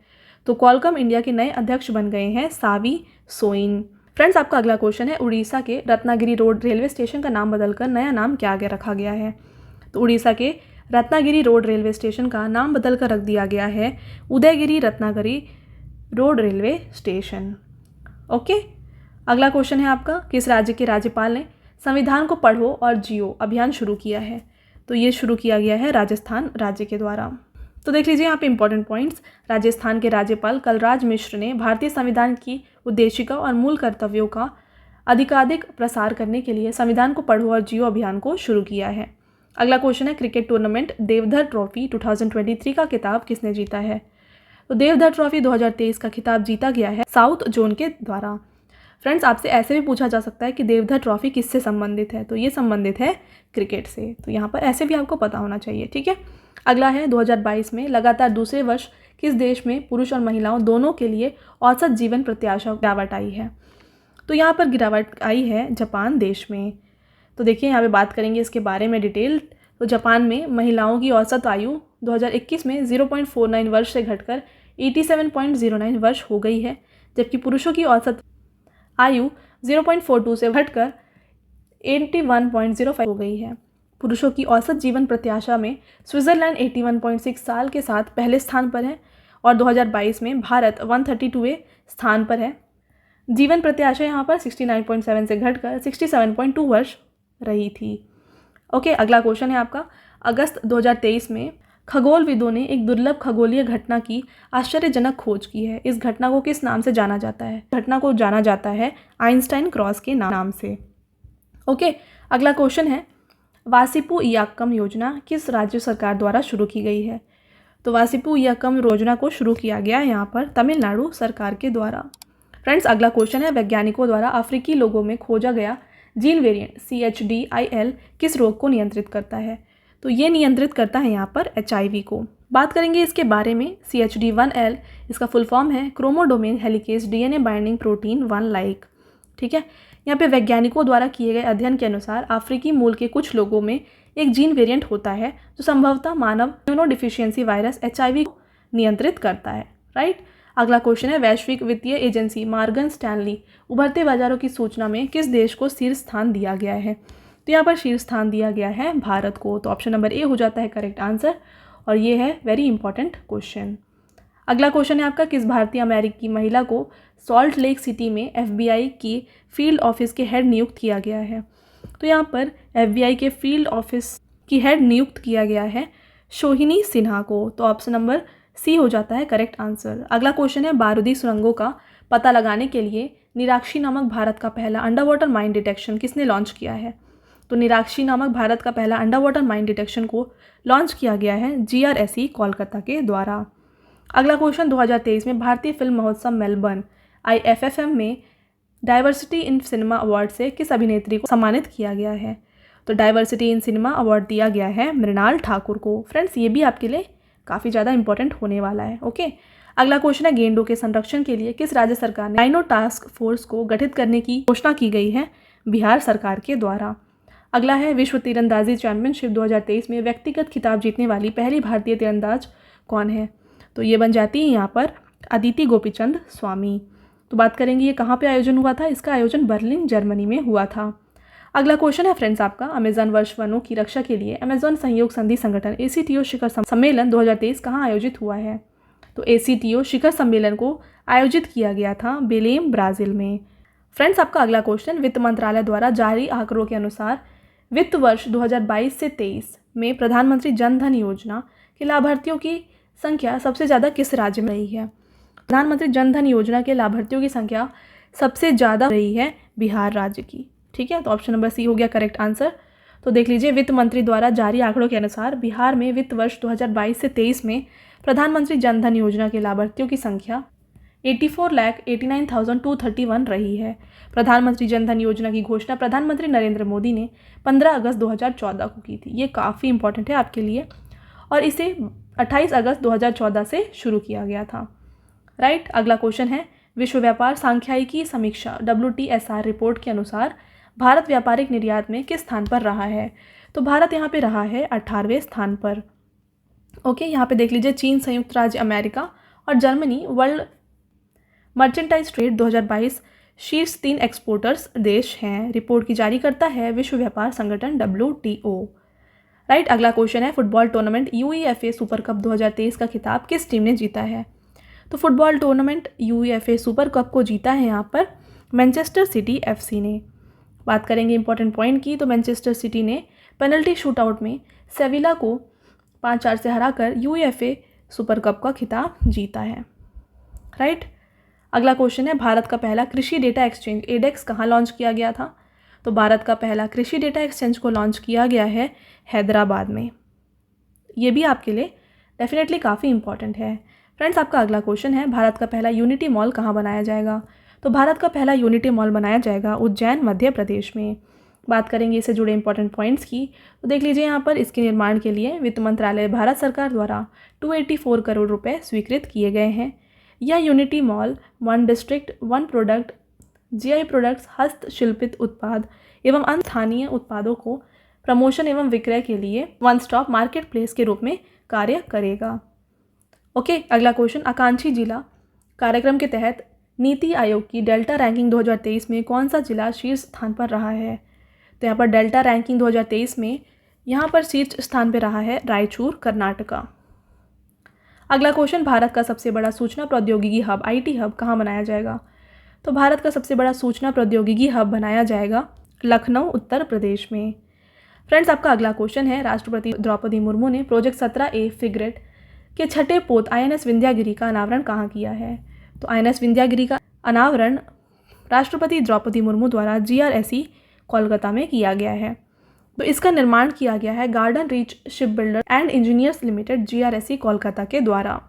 तो क्वालकॉम इंडिया के नए अध्यक्ष बन गए हैं सावी सोइन। फ्रेंड्स, आपका अगला क्वेश्चन है उड़ीसा के रत्नागिरी रोड रेलवे स्टेशन का नाम बदलकर नया नाम क्या आगे रखा गया है? तो उड़ीसा के रत्नागिरी रोड रेलवे स्टेशन का नाम बदलकर रख दिया गया है Udayagiri Ratnagiri road railway station. Okay. अगला क्वेश्चन है आपका किस राज्य के राज्यपाल ने संविधान को पढ़ो और जियो अभियान शुरू किया है? तो ये शुरू किया गया है राजस्थान राज्य के द्वारा। तो देख लीजिए यहाँ पे इंपॉर्टेंट पॉइंट्स। राजस्थान के राज्यपाल कलराज मिश्र ने भारतीय संविधान की उद्देशिका और मूल कर्तव्यों का अधिकाधिक प्रसार करने के लिए संविधान को पढ़ो और जियो अभियान को शुरू किया है। अगला क्वेश्चन है क्रिकेट टूर्नामेंट देवधर ट्रॉफी 2023 का खिताब किसने जीता है? तो देवधर ट्रॉफी 2023 का खिताब जीता गया है साउथ जोन के द्वारा। फ्रेंड्स, आपसे ऐसे भी पूछा जा सकता है कि देवधर ट्रॉफी किससे संबंधित है? तो ये संबंधित है क्रिकेट से, तो यहाँ पर ऐसे भी आपको पता होना चाहिए, ठीक है। अगला है 2022 में लगातार दूसरे वर्ष किस देश में पुरुष और महिलाओं दोनों के लिए औसत जीवन प्रत्याशा गिरावट आई है? तो यहाँ पर गिरावट आई है जापान देश में। तो देखिए यहाँ पे बात करेंगे इसके बारे में डिटेल। तो जापान में महिलाओं की औसत आयु 2021 में 0.49 वर्ष से घटकर 87.09 वर्ष हो गई है, जबकि पुरुषों की औसत आयु 0.42 से घटकर 81.05 हो गई है। पुरुषों की औसत जीवन प्रत्याशा में स्विट्जरलैंड 81.6 साल के साथ पहले स्थान पर है और 2022 में भारत 132वें स्थान पर है। जीवन प्रत्याशा यहाँ पर 69.7 से घटकर 67.2 वर्ष रही थी। ओके, अगला क्वेश्चन है आपका अगस्त 2023 में खगोलविदों ने एक दुर्लभ खगोलीय घटना की आश्चर्यजनक खोज की है। इस घटना को किस नाम से जाना जाता है? घटना को जाना जाता है आइंस्टाइन क्रॉस के नाम से। ओके, अगला क्वेश्चन है वासिपु इयाक्कम योजना किस राज्य सरकार द्वारा शुरू की गई है? तो वासिपु इयाक्कम योजना को शुरू किया गया यहाँ पर तमिलनाडु सरकार के द्वारा। फ्रेंड्स, अगला क्वेश्चन है वैज्ञानिकों द्वारा अफ्रीकी लोगों में खोजा गया जीन वेरिएंट CHDIL किस रोग को नियंत्रित करता है? तो ये नियंत्रित करता है यहाँ पर HIV को। बात करेंगे इसके बारे में। CHD1L इसका फुल फॉर्म है chromodomain helicase DNA binding protein 1 like, ठीक है। यहाँ पे वैज्ञानिकों द्वारा किए गए अध्ययन के अनुसार अफ्रीकी मूल के कुछ लोगों में एक जीन वेरिएंट होता है जो संभवतः मानव इम्यूनोडिफिशियेंसी वायरस HIV को नियंत्रित करता है, राइट। अगला क्वेश्चन है वैश्विक वित्तीय एजेंसी मॉर्गन स्टैनली उभरते बाजारों की सूचना में किस देश को शीर्ष स्थान दिया गया है? तो यहाँ पर शीर्ष स्थान दिया गया है भारत को। तो ऑप्शन नंबर ए हो जाता है करेक्ट आंसर और ये है वेरी इंपॉर्टेंट क्वेश्चन। अगला क्वेश्चन है आपका किस भारतीय अमेरिकी महिला को सॉल्ट लेक सिटी में FBI की फील्ड ऑफिस के हेड नियुक्त किया गया है? तो यहाँ पर FBI के फील्ड ऑफिस की हेड नियुक्त किया गया है सोहिनी सिन्हा को। तो ऑप्शन नंबर सी हो जाता है करेक्ट आंसर। अगला क्वेश्चन है बारूदी सुरंगों का पता लगाने के लिए निराक्षी नामक भारत का पहला अंडर वाटर माइन डिटेक्शन किसने लॉन्च किया है? तो निराक्षी नामक भारत का पहला अंडर वाटर माइन डिटेक्शन को लॉन्च किया गया है GRSE कोलकाता के द्वारा। अगला क्वेश्चन 2023 में भारतीय फिल्म महोत्सव मेलबर्न IFFM में डाइवर्सिटी इन सिनेमा अवार्ड से किस अभिनेत्री को सम्मानित किया गया है? तो डाइवर्सिटी इन सिनेमा अवार्ड दिया गया है मृणाल ठाकुर को। फ्रेंड्स, ये भी आपके लिए काफ़ी ज़्यादा इंपॉर्टेंट होने वाला है। ओके, अगला क्वेश्चन है गेंडों के संरक्षण के लिए किस राज्य सरकार ने राइनो टास्क फोर्स को गठित करने की घोषणा की गई है? बिहार सरकार के द्वारा। अगला है विश्व तीरंदाजी चैंपियनशिप 2023 में व्यक्तिगत खिताब जीतने वाली पहली भारतीय तीरंदाज कौन है? तो ये बन जाती है यहाँ पर अदिति गोपीचंद स्वामी। तो बात करेंगे ये कहाँ पे आयोजन हुआ था? इसका आयोजन बर्लिन जर्मनी में हुआ था। अगला क्वेश्चन है फ्रेंड्स आपका अमेजन वर्ष वनों की रक्षा के लिए अमेजन सहयोग संधि संगठन ACTO शिखर सम्मेलन 2023 कहाँ आयोजित हुआ है? तो ACTO शिखर सम्मेलन को आयोजित किया गया था बेलेम ब्राज़ील में। फ्रेंड्स, आपका अगला क्वेश्चन, वित्त मंत्रालय द्वारा जारी आंकड़ों के अनुसार वित्त वर्ष 2022 से 23 में प्रधानमंत्री जन धन योजना के लाभार्थियों की संख्या सबसे ज़्यादा किस राज्य में रही है? प्रधानमंत्री जन धन योजना के लाभार्थियों की संख्या सबसे ज़्यादा रही है बिहार राज्य की। ठीक है, तो ऑप्शन नंबर सी हो गया करेक्ट आंसर। तो देख लीजिए, वित्त मंत्री द्वारा जारी आंकड़ों के अनुसार बिहार में वित्त वर्ष 2022 से 23 में प्रधानमंत्री जन धन योजना के लाभार्थियों की संख्या 84,89,231 रही है। प्रधानमंत्री जन धन योजना की घोषणा प्रधानमंत्री नरेंद्र मोदी ने 15 अगस्त 2014 को की थी। ये काफ़ी इंपॉर्टेंट है आपके लिए, और इसे 28 अगस्त 2014 से शुरू किया गया था। राइट, अगला क्वेश्चन है, विश्व व्यापार सांख्यिकी समीक्षा WTSR रिपोर्ट के अनुसार भारत व्यापारिक निर्यात में किस स्थान पर रहा है? तो भारत यहाँ पे रहा है 18वें स्थान पर। ओके, यहाँ पे देख लीजिए, चीन, संयुक्त राज्य अमेरिका और जर्मनी वर्ल्ड मर्चेंटाइज ट्रेड 2022 शीर्ष 3 एक्सपोर्टर्स देश हैं। रिपोर्ट की जारी करता है विश्व व्यापार संगठन WTO। राइट, अगला क्वेश्चन है, football tournament UEFA super cup 2023 का खिताब किस टीम ने जीता है? तो football tournament UEFA super cup को जीता है यहाँ पर मैनचेस्टर सिटी FC ने। बात करेंगे इंपॉर्टेंट पॉइंट की, तो मैनचेस्टर सिटी ने पेनल्टी शूटआउट में सेविला को 5-4 से हराकर UEFA सुपर कप का खिताब जीता है। राइट, अगला क्वेश्चन है, भारत का पहला कृषि डेटा एक्सचेंज एडेक्स कहाँ लॉन्च किया गया था? तो भारत का पहला कृषि डेटा एक्सचेंज को लॉन्च किया गया है हैदराबाद में। ये भी आपके लिए डेफिनेटली काफ़ी इंपॉर्टेंट है। फ्रेंड्स, आपका अगला क्वेश्चन है, भारत का पहला यूनिटी मॉल कहाँ बनाया जाएगा? तो भारत का पहला यूनिटी मॉल बनाया जाएगा उज्जैन, मध्य प्रदेश में। बात करेंगे इससे जुड़े इंपॉर्टेंट पॉइंट्स की, तो देख लीजिए, यहाँ पर इसके निर्माण के लिए वित्त मंत्रालय भारत सरकार द्वारा 284 करोड़ रुपए स्वीकृत किए गए हैं। यह unity mall 1 district 1 product GI products, हस्तशिल्पित उत्पाद एवं अन्य स्थानीय उत्पादों को प्रमोशन एवं विक्रय के लिए वन स्टॉप मार्केट प्लेस के रूप में कार्य करेगा। ओके, अगला क्वेश्चन, आकांक्षी जिला कार्यक्रम के तहत नीति आयोग की डेल्टा रैंकिंग 2023 में कौन सा जिला शीर्ष स्थान पर रहा है? तो यहाँ पर डेल्टा रैंकिंग 2023 में यहाँ पर शीर्ष स्थान पर रहा है रायचूर, कर्नाटका। अगला क्वेश्चन, भारत का सबसे बड़ा सूचना प्रौद्योगिकी हब IT हब कहाँ बनाया जाएगा? तो भारत का सबसे बड़ा सूचना प्रौद्योगिकी हब बनाया जाएगा लखनऊ, उत्तर प्रदेश में। फ्रेंड्स, आपका अगला क्वेश्चन है, राष्ट्रपति द्रौपदी मुर्मू ने प्रोजेक्ट 17A फ्रिगेट के छठे पोत INS विंध्यागिरी का अनावरण कहाँ किया है? तो INS विंध्यागिरी का अनावरण राष्ट्रपति द्रौपदी मुर्मू द्वारा GRSE कोलकाता में किया गया है। तो इसका निर्माण किया गया है garden reach ship builder and engineers limited GRSE Kolkata के द्वारा।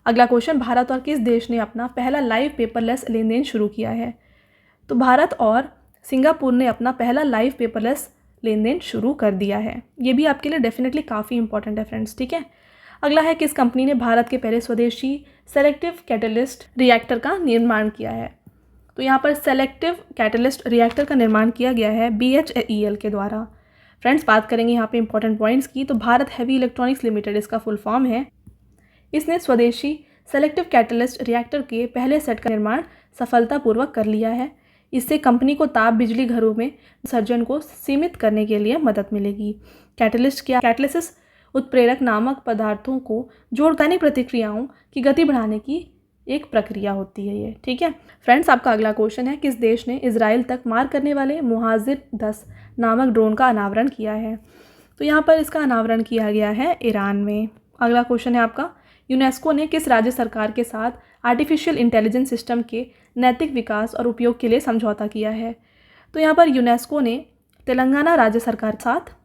अगला क्वेश्चन, भारत और किस देश ने अपना पहला लाइव पेपरलेस लेन देन शुरू किया है? तो भारत और सिंगापुर ने अपना पहला लाइव पेपरलेस लेन देन शुरू कर दिया है। ये भी आपके लिए डेफिनेटली काफ़ी इंपॉर्टेंट है फ्रेंड्स। ठीक है, अगला है, किस कंपनी ने भारत के पहले स्वदेशी सेलेक्टिव कैटलिस्ट रिएक्टर का निर्माण किया है? तो यहाँ पर सेलेक्टिव कैटलिस्ट रिएक्टर का निर्माण किया गया है BHEL के द्वारा। फ्रेंड्स, बात करेंगे यहाँ पे इंपॉर्टेंट पॉइंट्स की, तो भारत हैवी इलेक्ट्रॉनिक्स लिमिटेड इसका फुल फॉर्म है। इसने स्वदेशी सेलेक्टिव कैटलिस्ट रिएक्टर के पहले सेट का निर्माण सफलतापूर्वक कर लिया है। इससे कंपनी को ताप बिजली घरों में उत्सर्जन को सीमित करने के लिए मदद मिलेगी। कैटलिस्ट क्या? कैटलिसिस उत्प्रेरक नामक पदार्थों को जोड़तानी प्रतिक्रियाओं की गति बढ़ाने की एक प्रक्रिया होती है ये। ठीक है फ्रेंड्स, आपका अगला क्वेश्चन है, किस देश ने इजराइल तक मार करने वाले मुहाजिर 10 नामक ड्रोन का अनावरण किया है? तो यहाँ पर इसका अनावरण किया गया है ईरान में। अगला क्वेश्चन है आपका, यूनेस्को ने किस राज्य सरकार के साथ आर्टिफिशियल इंटेलिजेंस सिस्टम के नैतिक विकास और उपयोग के लिए समझौता किया है? तो यहाँ पर यूनेस्को ने तेलंगाना राज्य सरकार के साथ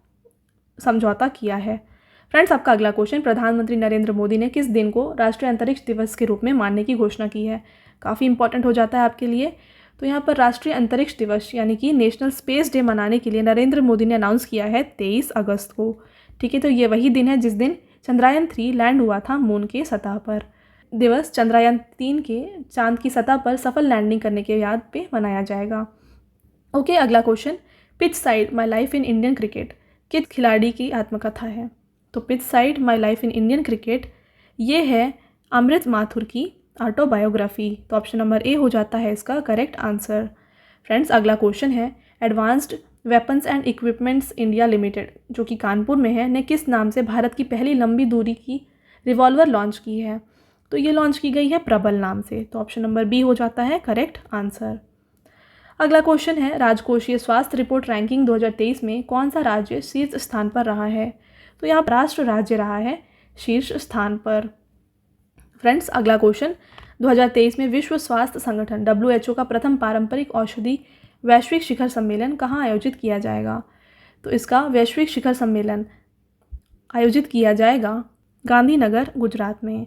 समझौता किया है। फ्रेंड्स, आपका अगला क्वेश्चन, प्रधानमंत्री नरेंद्र मोदी ने किस दिन को राष्ट्रीय अंतरिक्ष दिवस के रूप में मानने की घोषणा की है? काफ़ी इंपॉर्टेंट हो जाता है आपके लिए। तो यहाँ पर राष्ट्रीय अंतरिक्ष दिवस यानी कि नेशनल स्पेस डे मनाने के लिए नरेंद्र मोदी ने अनाउंस किया है 23 अगस्त को। ठीक है, तो ये वही दिन है जिस दिन चंद्रयान 3 लैंड हुआ था मून के सतह पर। दिवस चंद्रयान 3 के चांद की सतह पर सफल लैंडिंग करने के याद पे मनाया जाएगा। ओके, अगला question, pitch side my life in Indian cricket किस खिलाड़ी की आत्मकथा है? तो pitch side my life in Indian cricket ये है अमृत माथुर की ऑटोबायोग्राफी। तो ऑप्शन नंबर ए हो जाता है इसका करेक्ट आंसर। फ्रेंड्स, अगला क्वेश्चन है, advanced weapons and equipments India limited जो कि कानपुर में है ने किस नाम से भारत की पहली लंबी दूरी की रिवॉल्वर लॉन्च की है? तो ये लॉन्च की गई है प्रबल नाम से। तो ऑप्शन नंबर बी हो जाता है करेक्ट आंसर। अगला क्वेश्चन है, राजकोषीय स्वास्थ्य रिपोर्ट रैंकिंग 2023 में कौन सा राज्य शीर्ष स्थान पर रहा है? तो यहाँ महाराष्ट्र राज्य रहा है शीर्ष स्थान पर। फ्रेंड्स, अगला क्वेश्चन, 2023 में विश्व स्वास्थ्य संगठन WHO का प्रथम पारंपरिक औषधि वैश्विक शिखर सम्मेलन कहाँ आयोजित किया जाएगा? तो इसका वैश्विक शिखर सम्मेलन आयोजित किया जाएगा गांधीनगर, गुजरात में।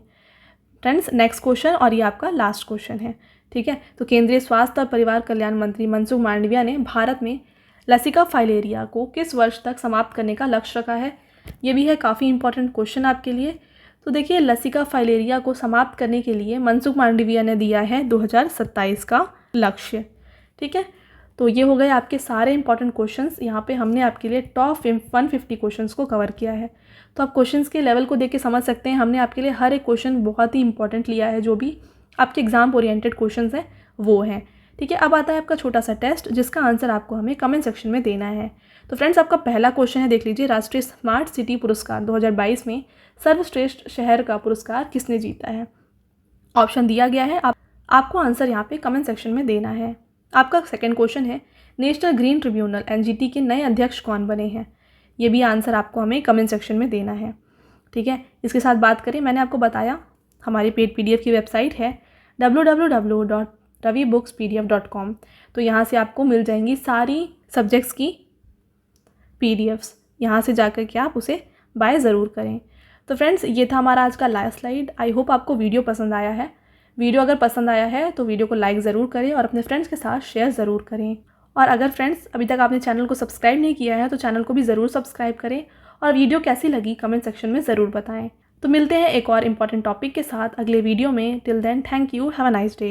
फ्रेंड्स, नेक्स्ट क्वेश्चन, और ये आपका लास्ट क्वेश्चन है, ठीक है। तो केंद्रीय स्वास्थ्य और परिवार कल्याण मंत्री मनसुख मांडविया ने भारत में लसिका फाइलेरिया को किस वर्ष तक समाप्त करने का लक्ष्य रखा है? ये भी है काफ़ी इंपॉर्टेंट क्वेश्चन आपके लिए। तो देखिए, लसिका फाइलेरिया को समाप्त करने के लिए मनसुख मांडविया ने दिया है 2027 का लक्ष्य, ठीक है। तो ये हो गए आपके सारे इंपॉर्टेंट क्वेश्चंस। यहाँ पे हमने आपके लिए टॉप 150 क्वेश्चंस को कवर किया है। तो आप क्वेश्चंस के लेवल को देख के समझ सकते हैं, हमने आपके लिए हर एक क्वेश्चन बहुत ही इंपॉर्टेंट लिया है। जो भी आपके एग्जाम ओरिएंटेड क्वेश्चंस हैं वो हैं, ठीक है। अब आता है आपका छोटा सा टेस्ट, जिसका आंसर आपको हमें कमेंट सेक्शन में देना है। तो फ्रेंड्स, आपका पहला क्वेश्चन है, देख लीजिए, राष्ट्रीय स्मार्ट सिटी पुरस्कार 2022 में सर्वश्रेष्ठ शहर का पुरस्कार किसने जीता है? ऑप्शन दिया गया है, आपको आंसर यहाँ पे कमेंट सेक्शन में देना है। आपका सेकंड क्वेश्चन है, नेशनल ग्रीन ट्रिब्यूनल NGT के नए अध्यक्ष कौन बने हैं? ये भी आंसर आपको हमें कमेंट सेक्शन में देना है, ठीक है। इसके साथ बात करें, मैंने आपको बताया हमारी पेड PDF की वेबसाइट है www.ravibookspdf.com। तो यहाँ से आपको मिल जाएंगी सारी सब्जेक्ट्स की PDFs। यहाँ से जाकर के आप उसे बाय ज़रूर करें। तो फ्रेंड्स, ये था हमारा आज का लास्ट स्लाइड। आई होप आपको वीडियो पसंद आया है। वीडियो अगर पसंद आया है तो वीडियो को लाइक ज़रूर करें और अपने फ्रेंड्स के साथ शेयर ज़रूर करें। और अगर फ्रेंड्स अभी तक आपने चैनल को सब्सक्राइब नहीं किया है तो चैनल को भी ज़रूर सब्सक्राइब करें और वीडियो कैसी लगी कमेंट सेक्शन में ज़रूर बताएं। तो मिलते हैं एक और इम्पॉर्टेंट टॉपिक के साथ अगले वीडियो में। Till then, thank you, have a nice day.